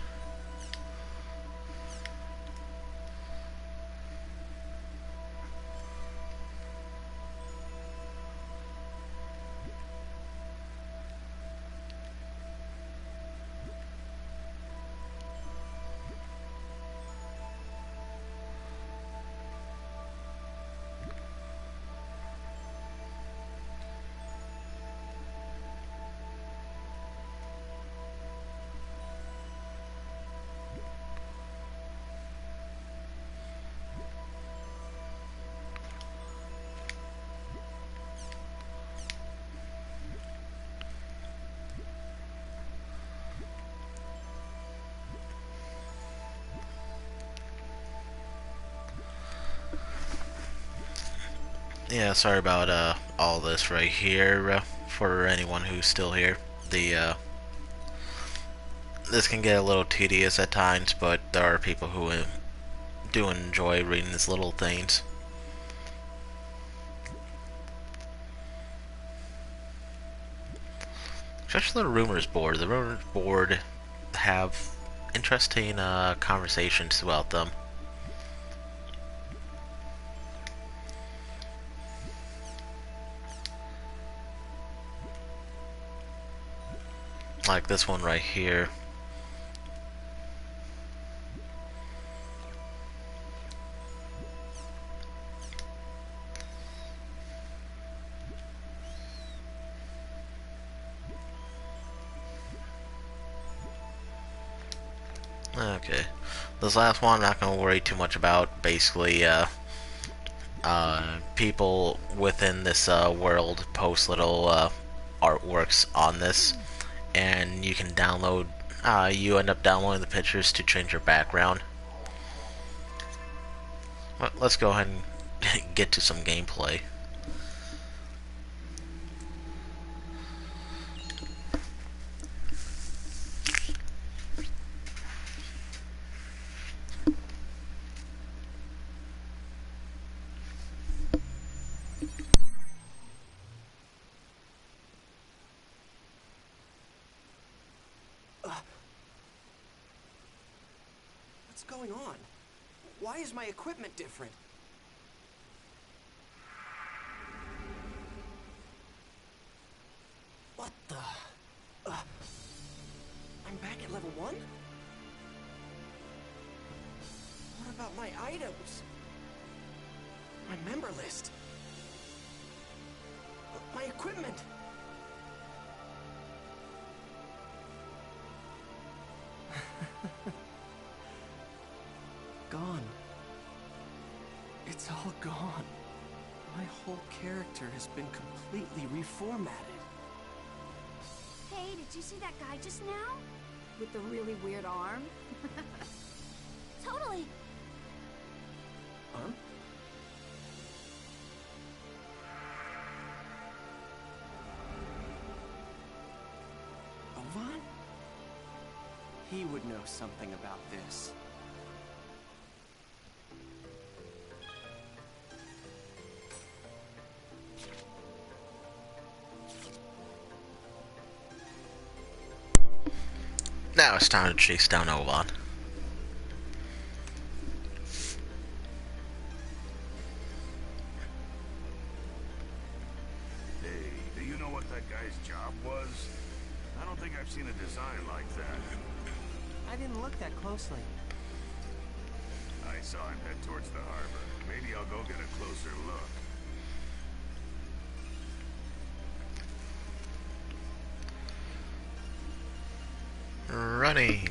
Yeah, sorry about all this right here for anyone who's still here. The this can get a little tedious at times, but there are people who do enjoy reading these little things. Especially the rumors board. The rumors board have interesting conversations throughout them. Like this one right here. Okay. This last one I'm not going to worry too much about. Basically, people within this world post little artworks on this, and you can download, you end up downloading the pictures to change your background. Well, let's go ahead and get to some gameplay. What's going on? Why is my equipment different? What the? I'm back at level 1? What about my items? My member list? My equipment? Gone. It's all gone. My whole character has been completely reformatted. Hey, did you see that guy just now? With the really weird arm? Totally. Huh? Ovan? He would know something about this. Now it's time to chase down Ovan. Hey, do you know what that guy's job was? I don't think I've seen a design like that. I didn't look that closely. I saw him head towards the harbor. Maybe I'll go get a closer look. Running.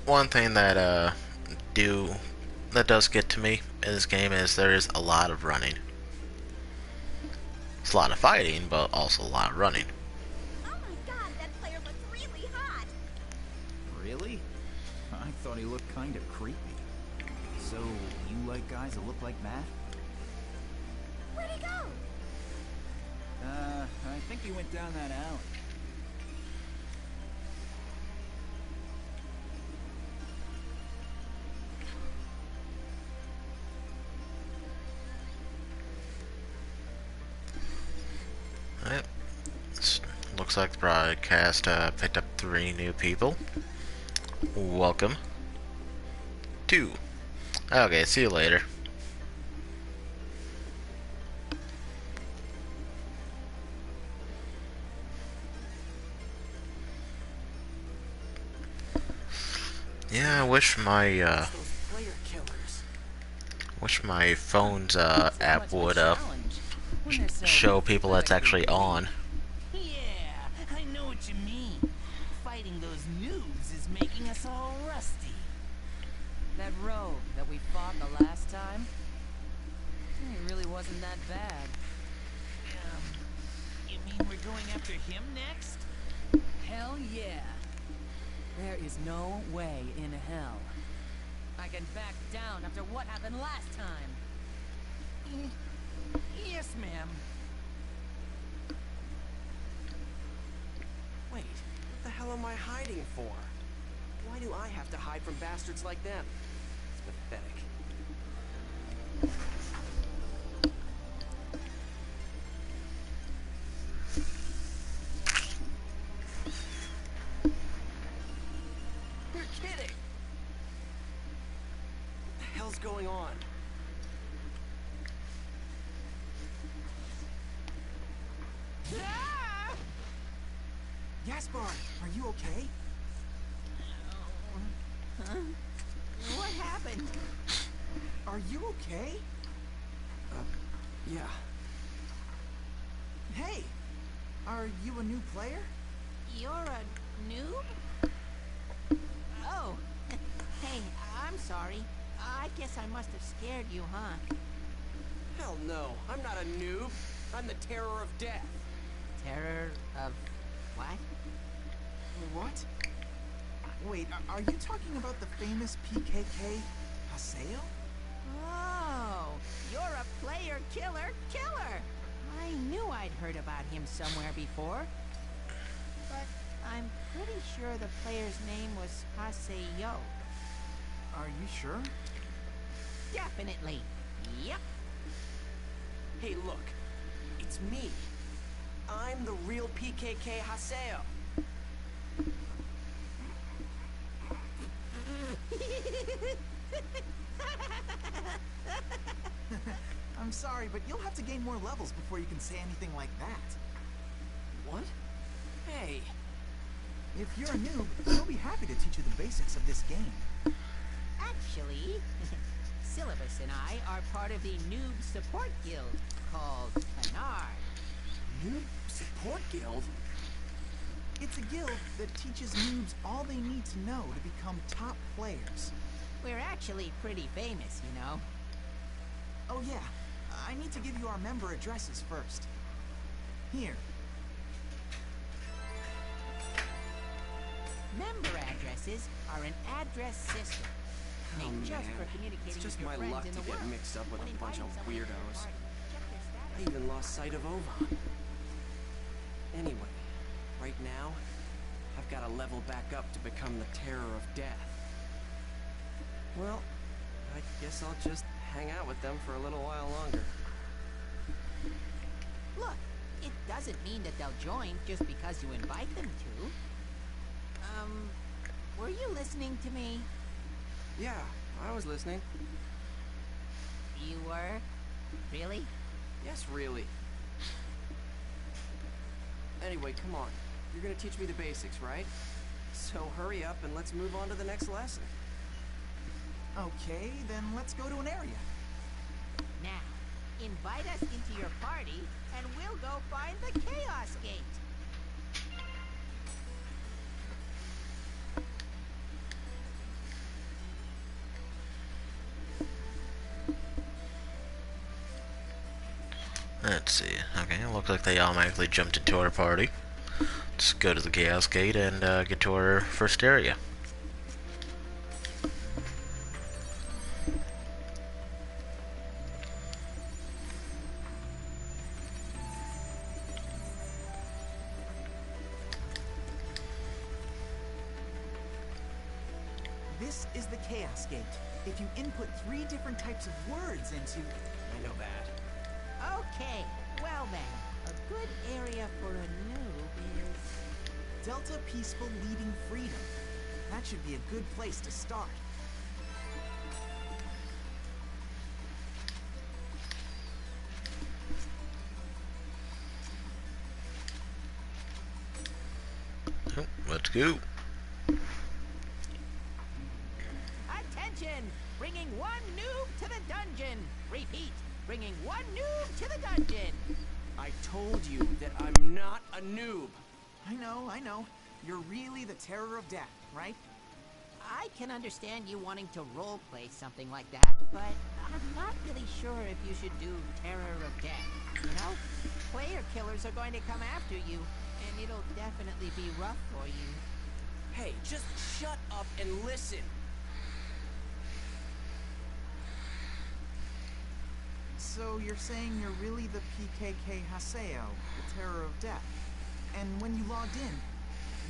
One thing that does get to me in this game is there is a lot of running. It's a lot of fighting, but also a lot of running. Oh my god, that player looks really hot! Really? I thought he looked kind of creepy. So, you like guys that look like Matt? Where'd he go? I think he went down that alley. Alright. Looks like the broadcast picked up 3 new people. Welcome. 2. Okay, see you later. Yeah, I wish my phone's app would show people that's actually on. Yeah, I know what you mean. Fighting those noobs is making us all rusty. That rogue that we fought the last time? It really wasn't that bad. You mean we're going after him next? Hell yeah. There is no way in hell I can back down after what happened last time. Yes, ma'am. Wait, what the hell am I hiding for? Why do I have to hide from bastards like them? It's pathetic. You're kidding! What the hell's going on? Ah! Gaspar, are you okay? Huh? What happened? Are you okay? Yeah. Hey, are you a new player? You're a noob? Oh, hey, I'm sorry. I guess I must have scared you, huh? Hell no, I'm not a noob. I'm the terror of death. Terror of what? What? Wait, are you talking about the famous PKK Haseo? Oh, you're a player killer killer! I knew I'd heard about him somewhere before. But I'm pretty sure the player's name was Haseo. Are you sure? Definitely. Yep. Hey, look. It's me. I'm the real PKK Haseo. I'm sorry, but you'll have to gain more levels before you can say anything like that. What? Hey. If you're a noob, we'll be happy to teach you the basics of this game. Actually, Syllabus and I are part of the Noob Support Guild called Canard. Noob Support Guild? It's a guild that teaches noobs all they need to know to become top players. We're actually pretty famous, you know. Oh yeah, I need to give you our member addresses first. Here. Member addresses are an address system. Made just for communicating It's just with my your friends luck in to the get world. mixed up with When a bunch of inviting someone to your weirdos. party, check their status. I even lost sight of Ovan. Anyway, right now, I've got to level back up to become the terror of death. Well, I guess I'll just hang out with them for a little while longer. Look, it doesn't mean that they'll join just because you invite them to. Were you listening to me? Yeah, I was listening. You were? Really? Yes, really. Anyway, come on. You're gonna teach me the basics, right? So hurry up and let's move on to the next lesson. Okay, then let's go to an area. Now, invite us into your party, and we'll go find the Chaos Gate. Let's see. Okay, it looks like they automatically jumped into our party. Let's go to the Chaos Gate and get to our first area. This is the Chaos Gate. If you input 3 different types of words into... I know that. Okay, well then, a good area for a noob is... Delta Peaceful Leading Freedom. That should be a good place to start. Oh, let's go. Attention! Bringing 1 noob to the dungeon! Repeat, bringing 1 noob to the dungeon! I told you that I'm not a noob. I know. You're really the terror of death, right? I can understand you wanting to roleplay something like that, but I'm not really sure if you should do Terror of Death, you know? Player killers are going to come after you, and it'll definitely be rough for you. Hey, just shut up and listen. So you're saying you're really the PKK Haseo, the Terror of Death. And when you logged in,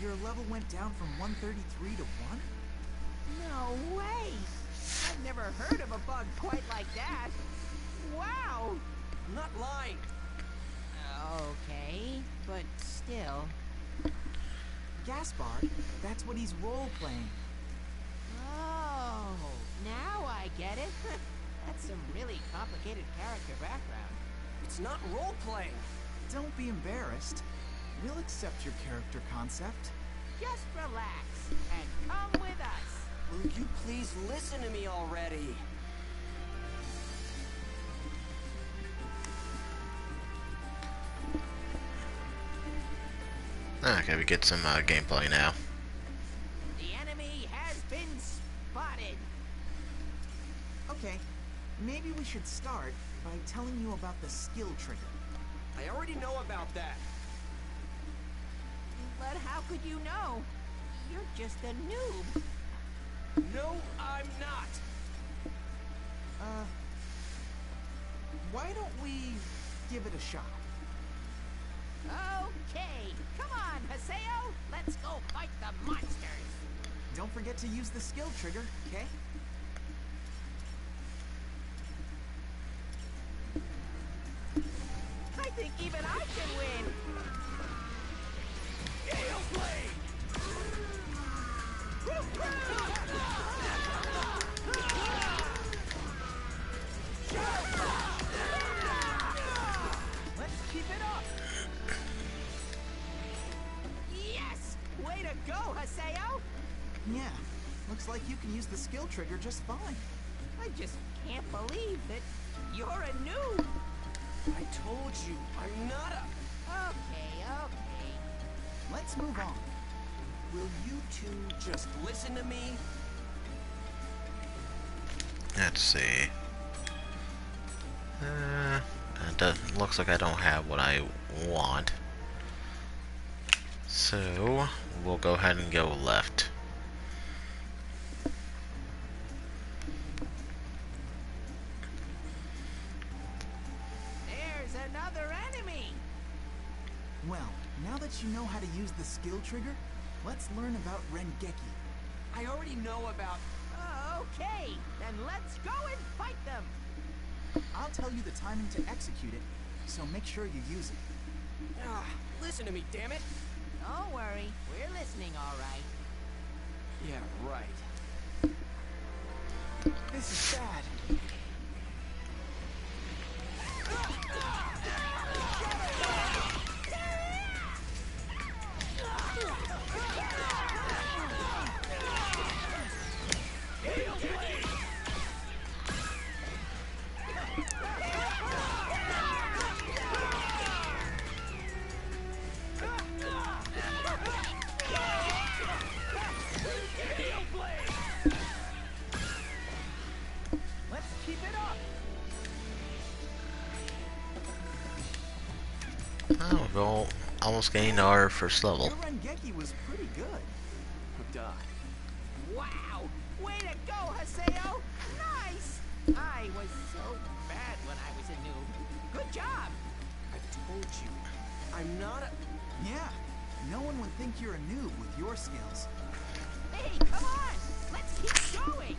your level went down from 133 to 1? No way! I've never heard of a bug quite like that. Wow! I'm not lying. Okay, but still. Gaspard, that's what he's role-playing. Oh, now I get it. That's some really complicated character background. It's not role-playing. Don't be embarrassed. We'll accept your character concept. Just relax and come with us. Will you please listen to me already? Okay, we get some gameplay now. The enemy has been spotted. Okay, maybe we should start by telling you about the skill trigger. I already know about that. But how could you know? You're just a noob. No, I'm not. Why don't we give it a shot? Okay, come on, Haseo. Let's go fight the monsters. Don't forget to use the skill trigger, okay? I think even I can win. Gale Blade! Let's keep it up. Yes! Way to go, Haseo. Yeah, looks like you can use the skill trigger just fine. I just can't believe that you're a noob. I told you, I'm not a... Okay. Let's move on. Will you two just listen to me? Let's see. Looks like I don't have what I want. So, we'll go ahead and go left. There's another enemy. Well, now that you know how to use the skill trigger, let's learn about Rengeki. I already know about... Okay, then let's go and fight them. I'll tell you the timing to execute it, so make sure you use it. Listen to me, damn it. Don't worry, we're listening all right. Yeah, right. This is bad. Let's keep it up. Oh, we'll almost gained our first level. Your Rengeki was pretty good. Duh. Wow! Way to go, Haseo! Nice! I was so bad when I was a noob. Good job! I told you, I'm not a... Yeah, no one would think you're a noob with your skills. Hey, come on! Let's keep going!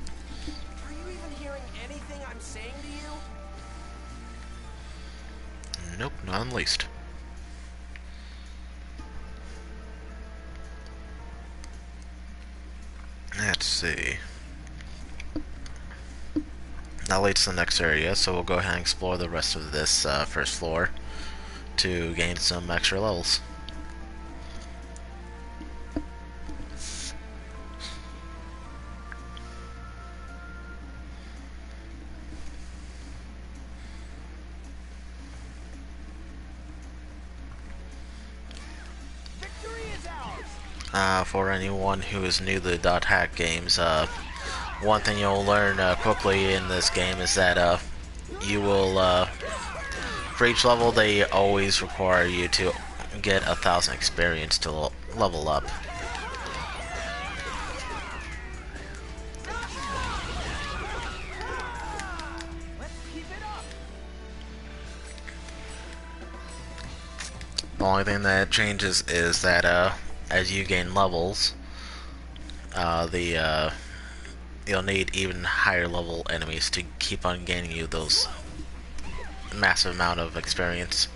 Are you even hearing anything I'm saying to you? Nope, not in the least. Let's see. That leads to the next area, so we'll go ahead and explore the rest of this first floor to gain some extra levels. Victory is ours! For anyone who is new to the dot hack games, one thing you'll learn quickly in this game is that you will, for each level they always require you to get 1,000 experience to level up. The only thing that changes is that as you gain levels, you'll need even higher level enemies to keep on gaining you those massive amount of experience.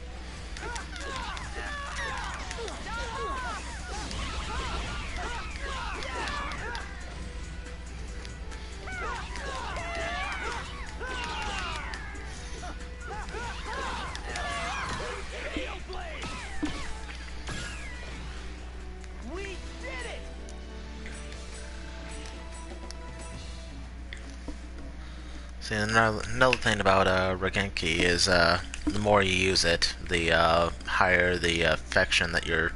See, another thing about Regenki is the more you use it, the higher the affection that your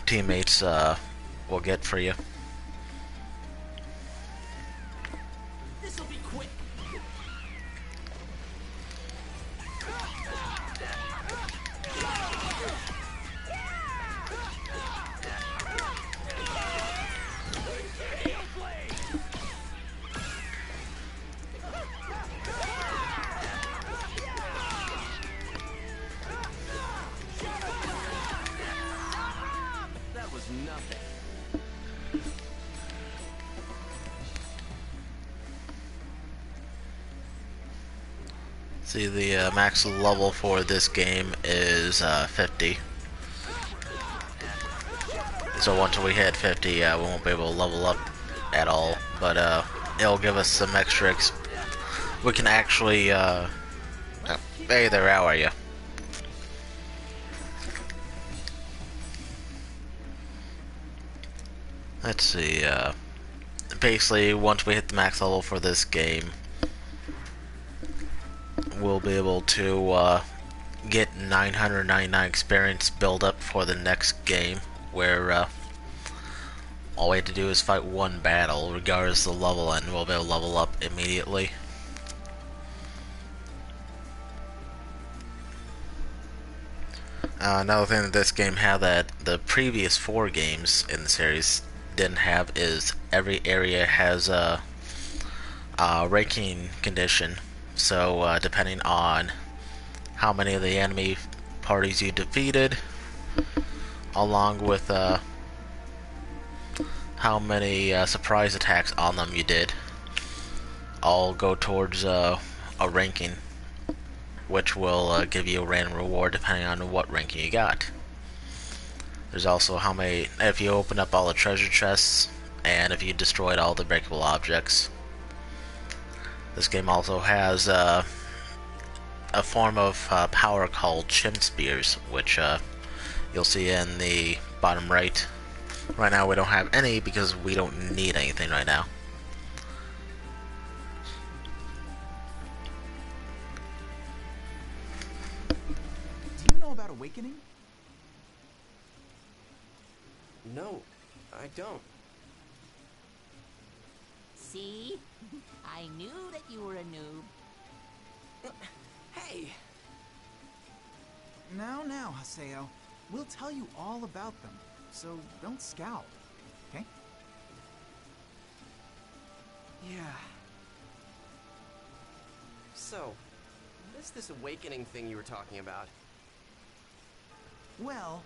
teammates will get for you. This'll be quick. That was nothing. See, the max level for this game is 50. So once we hit 50, we won't be able to level up at all. But it'll give us some extra. We can actually. Hey there, how are you? Let's see. Basically, once we hit the max level for this game, we'll be able to get 999 experience build up for the next game, where all we have to do is fight one battle, regardless of the level, and we'll be able to level up immediately. Another thing that this game had that the previous 4 games in the series didn't have is every area has a ranking condition. So depending on how many of the enemy parties you defeated, along with how many surprise attacks on them you did, all go towards a ranking, which will give you a random reward depending on what ranking you got. There's also how many, if you open up all the treasure chests, and if you destroyed all the breakable objects. This game also has a form of power called Chin Spears, which you'll see in the bottom right. Right now we don't have any because we don't need anything right now. Do you know about Awakening? No, I don't. See? I knew that you were a noob. Hey! Now, Haseo. We'll tell you all about them, so don't scowl, okay? Yeah. So, what is this awakening thing you were talking about? Well,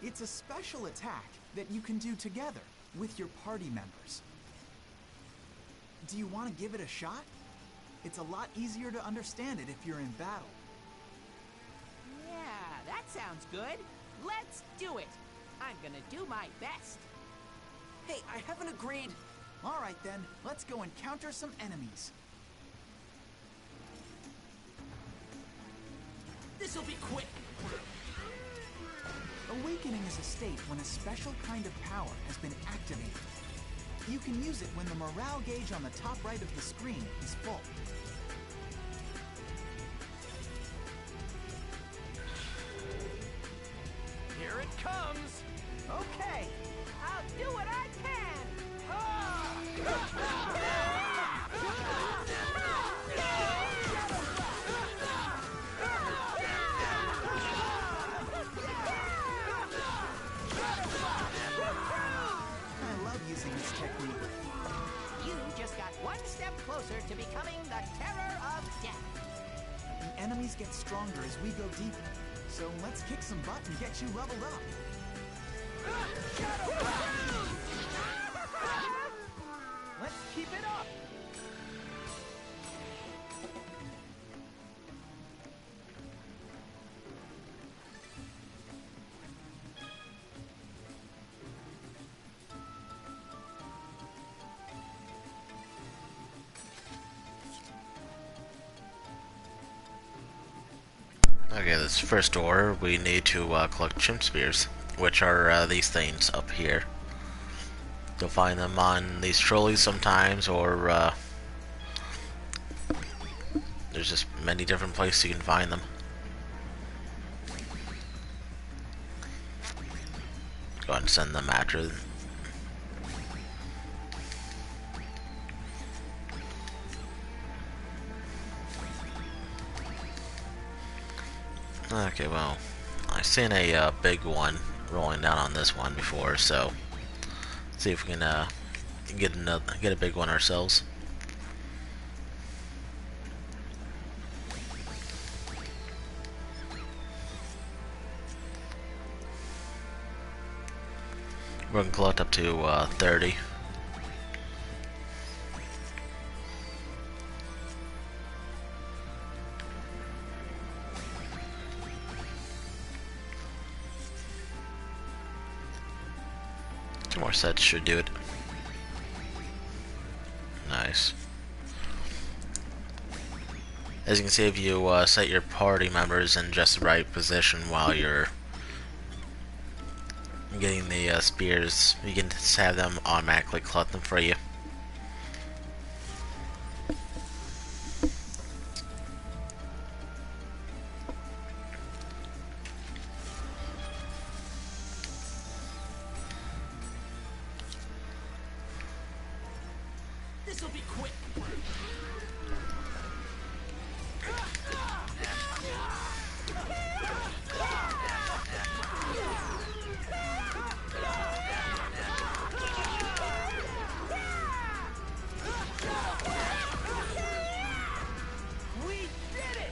it's a special attack that you can do together with your party members. Do you want to give it a shot? It's a lot easier to understand it if you're in battle. Yeah, that sounds good. Let's do it. I'm gonna do my best. Hey, I haven't agreed. All right then, let's go encounter some enemies. This'll be quick. Awakening is a state when a special kind of power has been activated. You can use it when the morale gauge on the top right of the screen is full. Here it comes. Okay, I'll do what I can. enemies get stronger as we go deeper. So let's kick some butt and get you leveled up. Let's keep it up! Okay, this first order, we need to collect chimp spears, which are these things up here. You'll find them on these trolleys sometimes, or there's just many different places you can find them. Go ahead and send them after. Okay, well, I've seen a big one rolling down on this one before, so let's see if we can get a big one ourselves. We're gonna collect up to 30. Two more sets should do it. Nice. As you can see, if you set your party members in just the right position while you're getting the spears, you can just have them automatically collect them for you. This'll be quick. We did it!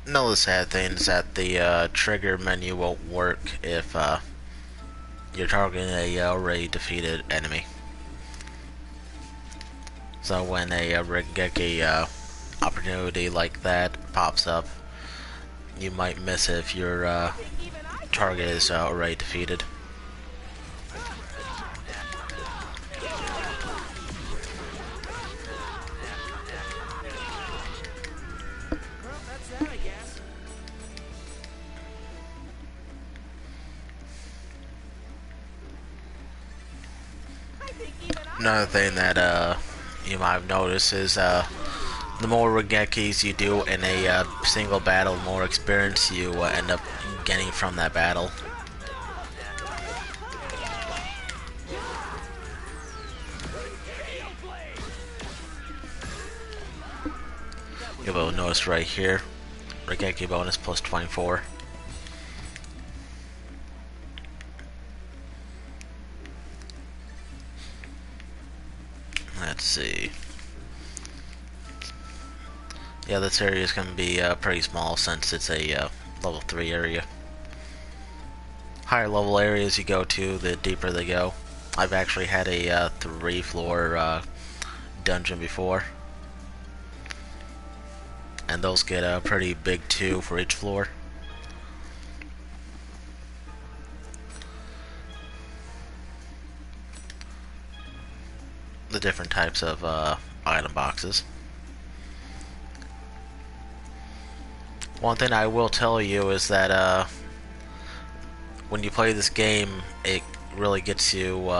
Another sad thing is that the trigger menu won't work if you're targeting a already defeated enemy. So when a Regeki opportunity like that pops up, you might miss it if your target is already defeated. Well, that's that, I guess. Another thing that you might have noticed is the more Regekis you do in a single battle, the more experience you end up getting from that battle. You will notice right here, Regeki bonus plus 24. Let's see. Yeah, this area is going to be pretty small since it's a level 3 area. Higher level areas you go to, the deeper they go. I've actually had a 3-floor dungeon before. And those get pretty big too for each floor. The different types of item boxes. One thing I will tell you is that when you play this game, it really gets you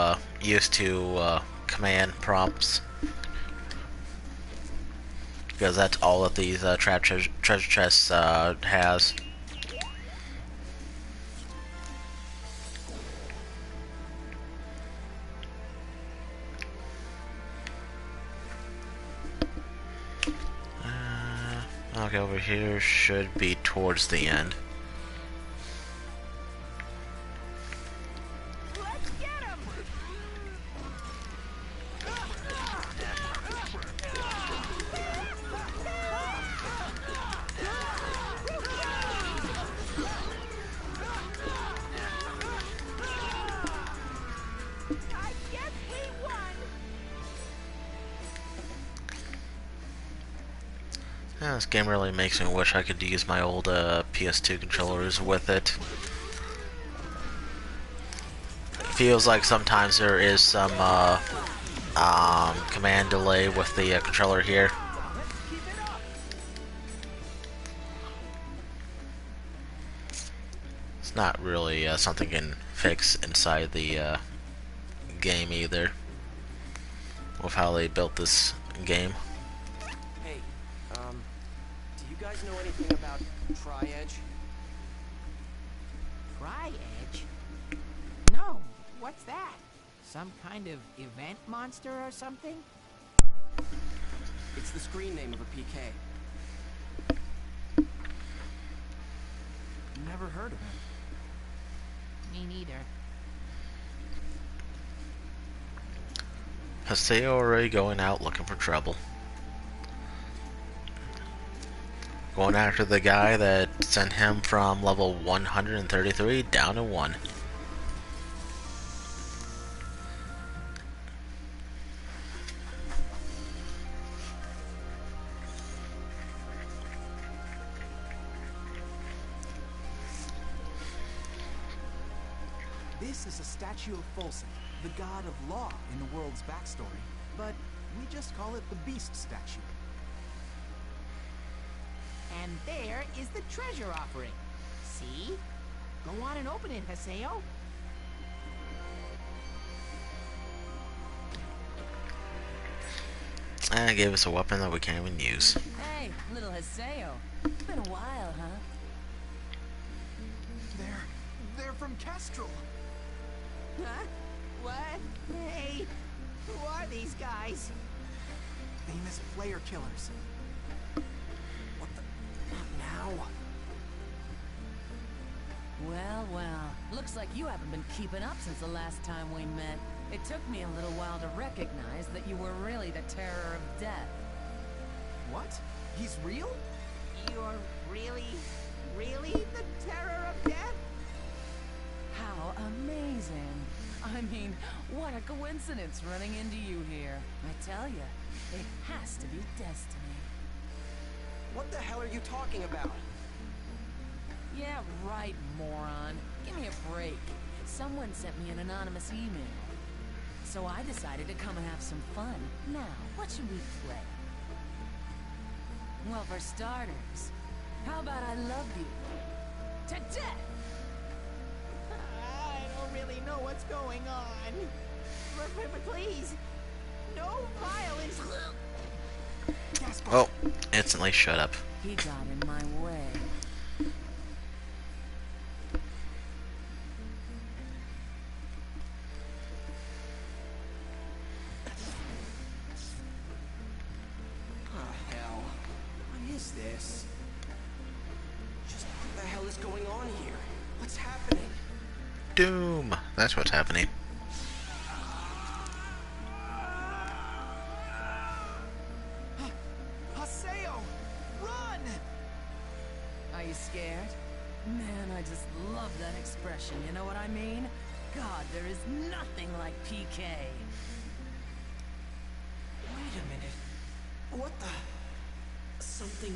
used to command prompts, because that's all that these treasure chests has. Okay, over here should be towards the end. Let's get him! Yeah, this game really makes me wish I could use my old PS2 controllers with it. Feels like sometimes there is some command delay with the controller here. It's not really something you can fix inside the game either, with how they built this game. Hey, do you guys know anything about Tri-Edge? Tri-Edge? No, what's that? Some kind of event monster or something? It's the screen name of a PK. Never heard of him. Me neither. Haseo already going out looking for trouble. Going after the guy that sent him from level 133 down to 1. This is a statue of Folsom, the god of law in the world's backstory, but we just call it the Beast statue. And there is the treasure offering. See? Go on and open it, Haseo. And it gave us a weapon that we can't even use. Hey, little Haseo. It's been a while, huh? They're from Kestrel. Huh? What? Hey, who are these guys? Famous player killers. What the? Not now. Well, well. Looks like you haven't been keeping up since the last time we met. It took me a little while to recognize that you were really the terror of death. What? He's real? You're really the terror of death? How amazing. I mean, what a coincidence running into you here. I tell you, it has to be destiny. What the hell are you talking about? Yeah, right, moron. Give me a break. Someone sent me an anonymous email. So I decided to come and have some fun. Now, what should we play? Well, for starters, how about I love you to death? I don't really know what's going on. But please, no violence. Oh, instantly shut up. He got in my way. Hell. What is this? Just what the hell is going on here? What's happening? Doom! That's what's happening. Haseo! Run! Are you scared? Man, I just love that expression, you know what I mean? God, there is nothing like PK. Wait a minute. What the? Something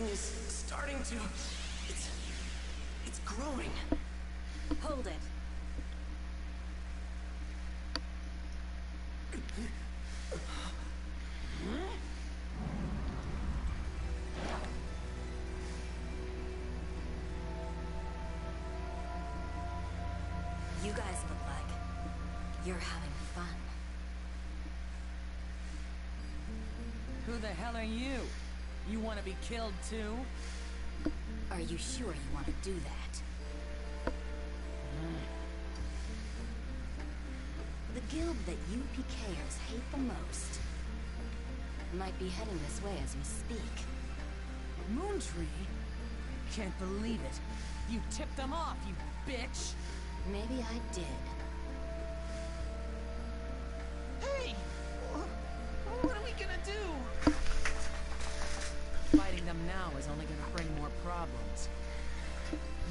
is starting to... It's growing. Hold it. You guys look like you're having fun. Who the hell are you? You want to be killed too? Are you sure you want to do that? The guild that you PKers hate the most might be heading this way as we speak. Moontree? Can't believe it. You tipped them off, you bitch! Maybe I did. Hey! What are we gonna do? Fighting them now is only gonna bring more problems.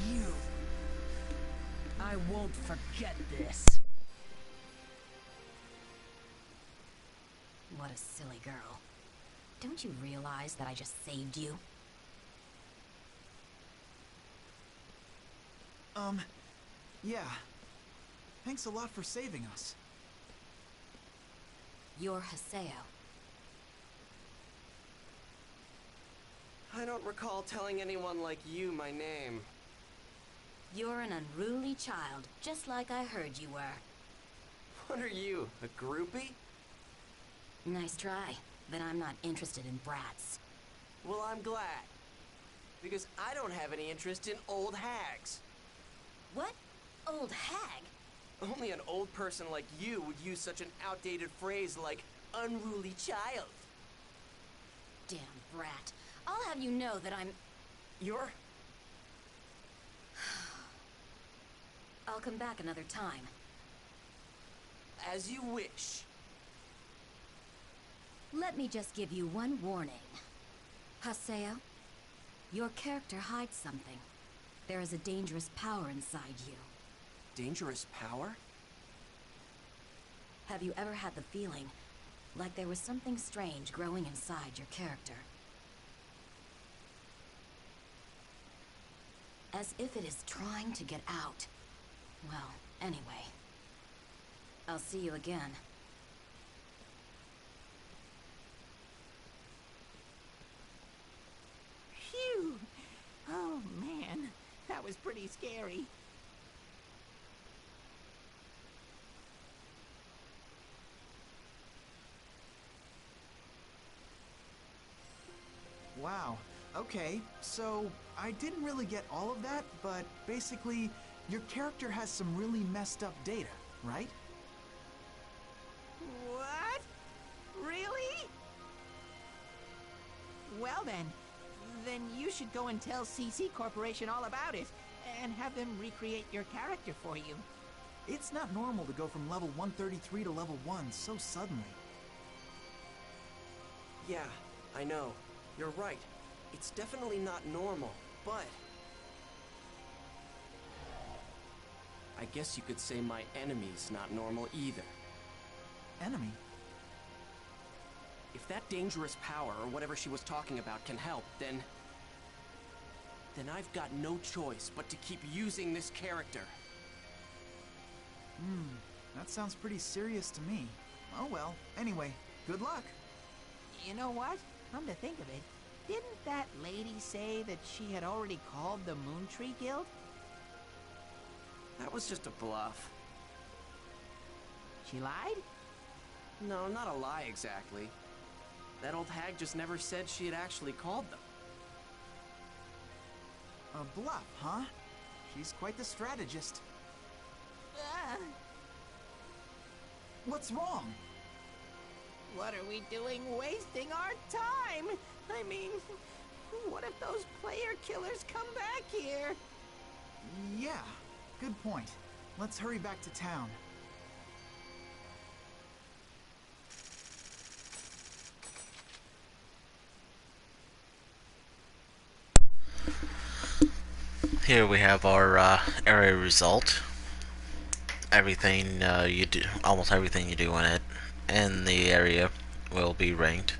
You... I won't forget this. What a silly girl. Don't you realize that I just saved you? Yeah. Thanks a lot for saving us. You're Haseo. I don't recall telling anyone like you my name. You're an unruly child, just like I heard you were. What are you, a groupie? Nice try, but I'm not interested in brats. Well, I'm glad. Because I don't have any interest in old hags. What? Old hag? Only an old person like you would use such an outdated phrase like unruly child. Damn brat. I'll have you know that I'm... You're... I'll come back another time. As you wish. Let me just give you one warning. Haseo, your character hides something. There is a dangerous power inside you. Dangerous power? Have you ever had the feeling like there was something strange growing inside your character? As if it is trying to get out. Well, anyway. I'll see you again. Phew! Oh man, that was pretty scary. Wow. Okay, so I didn't really get all of that, but basically, your character has some really messed up data, right? What? Really? Well then you should go and tell CC Corporation all about it, and have them recreate your character for you. It's not normal to go from level 133 to level 1 so suddenly. Yeah, I know. You're right. It's definitely not normal, but... I guess you could say my enemy's not normal either. Enemy? If that dangerous power, or whatever she was talking about, can help, then I've got no choice but to keep using this character. That sounds pretty serious to me. Oh well, anyway, good luck. You know what? Come to think of it, didn't that lady say that she had already called the Moon Tree Guild? That was just a bluff. She lied? No, not a lie exactly. That old hag just never said she had actually called them. A bluff, huh? She's quite the strategist. What's wrong? What are we doing wasting our time? I mean, what if those player killers come back here? Yeah, good point. Let's hurry back to town. Here we have our area result. Everything you do, almost everything you do in the area will be ranked.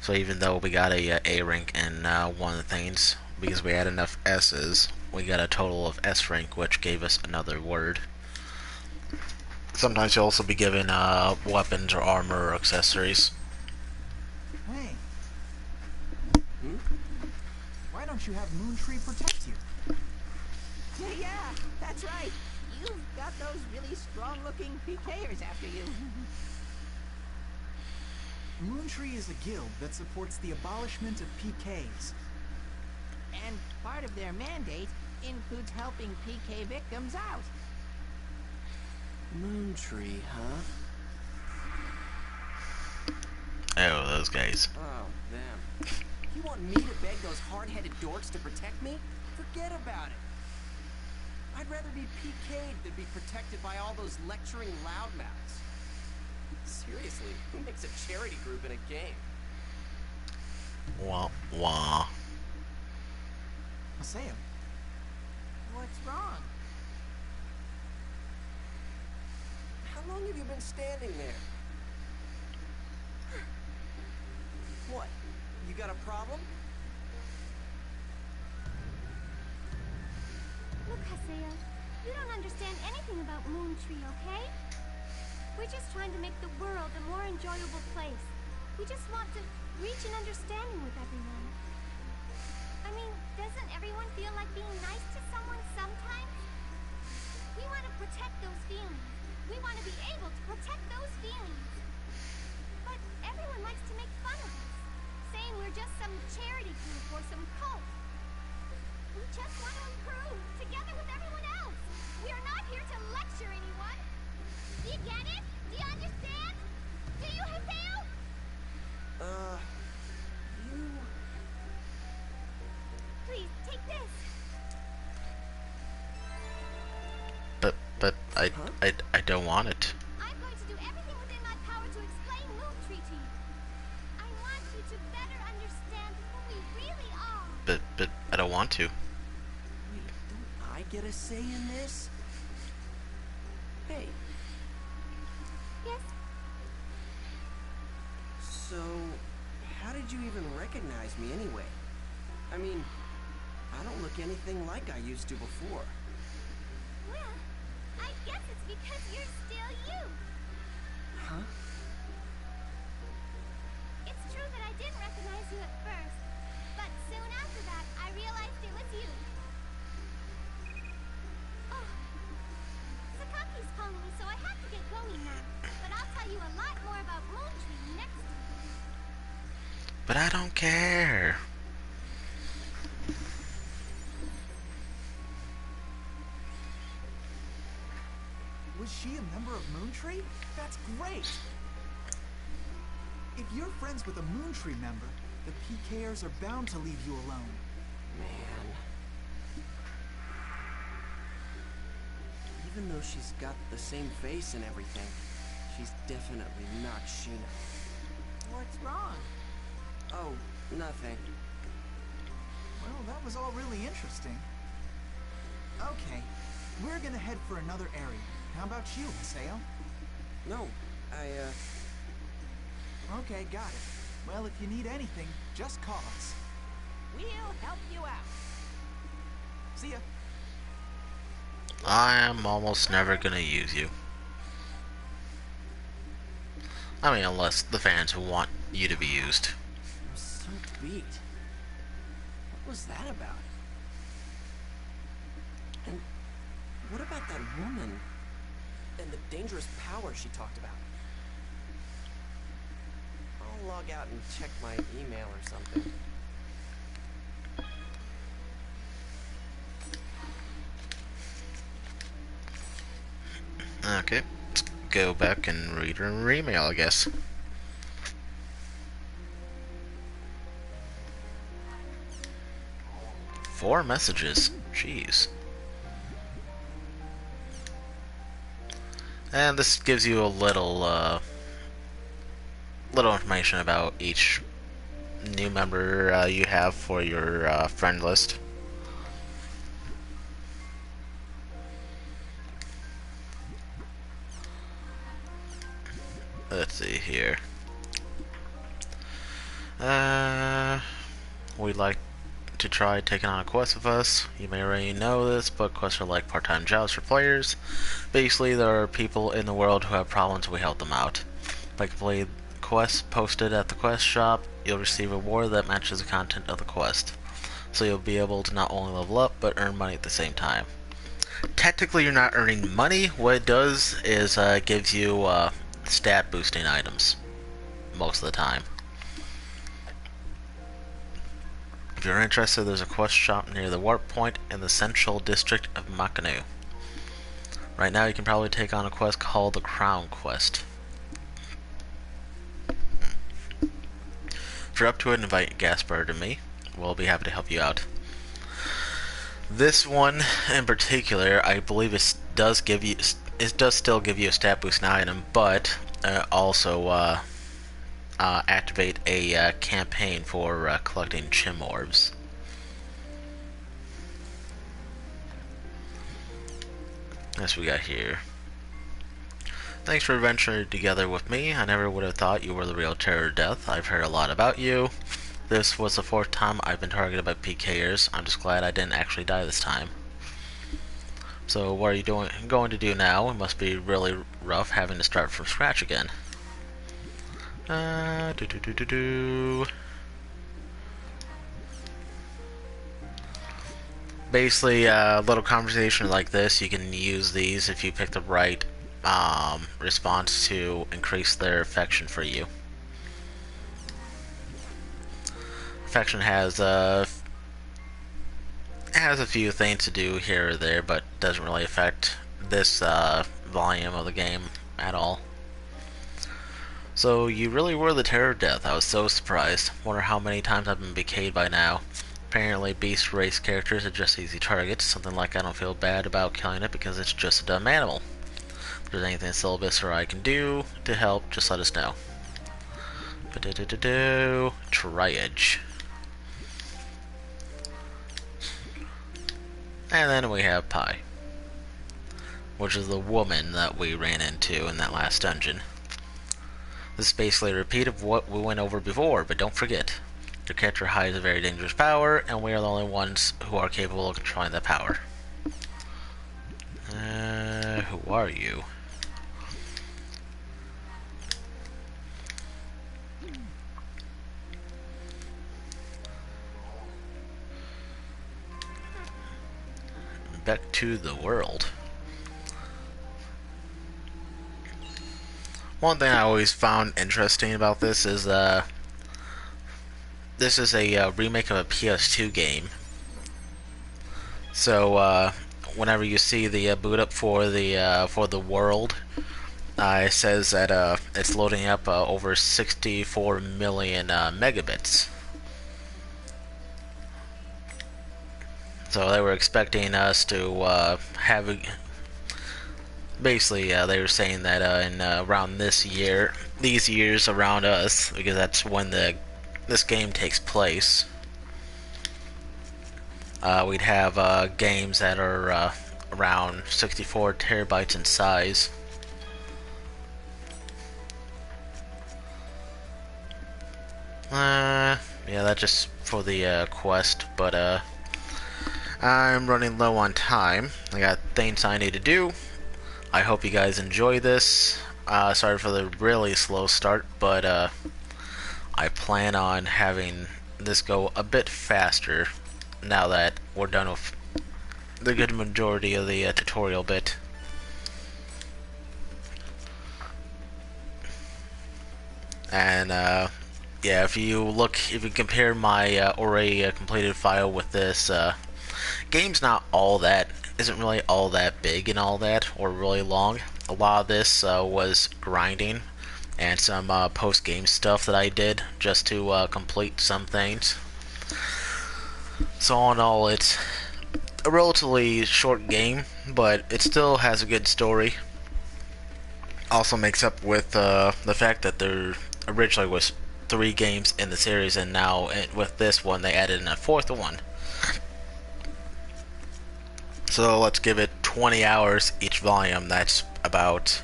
So even though we got a rank in one of the things, because we had enough S's, we got a total of S rank, which gave us another word. Sometimes you'll also be given weapons or armor or accessories. Hey. Why don't you have Moon Tree protect you? Yeah, that's right. You've got those really strong-looking PKers after you. Moon Tree is a guild that supports the abolishment of PKs. And part of their mandate includes helping PK victims out. Moon Tree, huh? Oh, those guys. Oh, them. You want me to beg those hard-headed dorks to protect me? Forget about it. I'd rather be PK'd than be protected by all those lecturing loudmouths. Seriously, who makes a charity group in a game? Wah wah. Haseo. What's wrong? How long have you been standing there? got a problem? Look, Haseo, you don't understand anything about Moon Tree, okay? We're just trying to make the world a more enjoyable place. We just want to reach an understanding with everyone. I mean, doesn't everyone feel like being nice to someone sometimes? We want to protect those feelings. We want to be able to protect those feelings. But everyone likes to make fun of us, saying we're just some charity group or some cult. We just want to improve, together with everyone else. We are not here to lecture anyone. Do you get it? Do you understand? Do you, Haseo? You... Please, take this. But I don't want it. I'm going to do everything within my power to explain Moon Tree to you. I want you to better understand who we really are. But I don't want to. Wait, don't I get a say in this? Hey. Yes? So, how did you even recognize me anyway? I mean, I don't look anything like I used to before. Well, I guess it's because you're still you. Huh? It's true that I didn't recognize you at first, but soon after that, I realized it was you. Oh, Sakaki's calling me, so I have to get going now. But I'll tell you a lot more about Moon Tree next time. But I don't care. Was she a member of Moon Tree? That's great! If you're friends with a Moon Tree member, the PKers are bound to leave you alone. Man. Even though she's got the same face and everything, she's definitely not Sheena. What's wrong? Oh, nothing. Well, that was all really interesting. Okay, we're gonna head for another area. How about you, Haseo? No, Okay, got it. Well, if you need anything, just call us. We'll help you out. See ya. I'm almost never gonna use you. I mean, unless the fans want you to be used. I'm so beat. What was that about? And what about that woman? And the dangerous power she talked about? I'll log out and check my email or something. Okay, let's go back and read her email, I guess. Four messages. Jeez. And this gives you a little information about each new member you have for your friend list. Let's see here. We'd like to try taking on a quest with us. You may already know this, but quests are like part-time jobs for players. Basically, there are people in the world who have problems, we help them out. By completing quests posted at the quest shop, you'll receive a reward that matches the content of the quest. So you'll be able to not only level up, but earn money at the same time. Technically, you're not earning money. What it does is gives you stat boosting items most of the time. If you're interested, there's a quest shop near the warp point in the central district of Makanu. Right now you can probably take on a quest called the Crown Quest. If you're up to it, invite Gaspard and me. We'll be happy to help you out. This one in particular, I believe it does still give you a stat boosting item, but also activate a campaign for collecting Chim Orbs. That's what we got here. Thanks for adventuring together with me. I never would have thought you were the real terror of death. I've heard a lot about you. this was the 4th time I've been targeted by PKers. I'm just glad I didn't actually die this time. So what are you going to do now? It must be really rough having to start from scratch again. Basically, a little conversation like this, you can use these if you pick the right response to increase their affection for you. Affection has a few things to do here or there, but doesn't really affect this volume of the game at all. So you really were the terror of death. I was so surprised. Wonder how many times I've been BK'd by now. Apparently beast race characters are just easy targets. Something like I don't feel bad about killing it because it's just a dumb animal. If there's anything Syllabus or I can do to help, just let us know. Triage. And then we have Pi, which is the woman that we ran into in that last dungeon. This is basically a repeat of what we went over before, but don't forget, your character hides a very dangerous power, and we are the only ones who are capable of controlling that power. Who are you? Back to the world. One thing I always found interesting about this is this is a remake of a PS2 game. So whenever you see the boot up for the world, it says that it's loading up over 64 million megabits. So they were expecting us to have basically they were saying that in around these years around us, because that's when this game takes place, we'd have games that are around 64 terabytes in size. Yeah, that's just for the quest, but I'm running low on time. I got things I need to do. I hope you guys enjoy this. Sorry for the really slow start, but I plan on having this go a bit faster now that we're done with the good majority of the tutorial bit. And yeah, if you compare my already completed file with this, game's not all that, isn't really all that big and all that, or really long. A lot of this was grinding and some post-game stuff that I did just to complete some things. So all in all, it's a relatively short game, but it still has a good story. Also makes up with the fact that there originally was 3 games in the series, and now with this one they added in a 4th one. So let's give it 20 hours each volume. That's about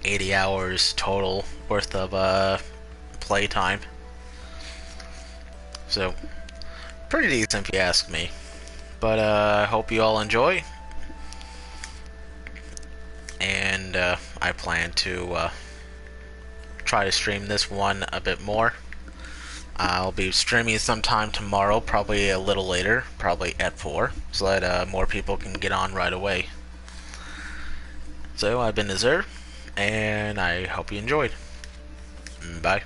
80 hours total worth of playtime. So pretty decent if you ask me. But I hope you all enjoy. And I plan to try to stream this one a bit more. I'll be streaming sometime tomorrow, probably a little later, probably at 4, so that more people can get on right away. So I've been Azur, and I hope you enjoyed. Bye.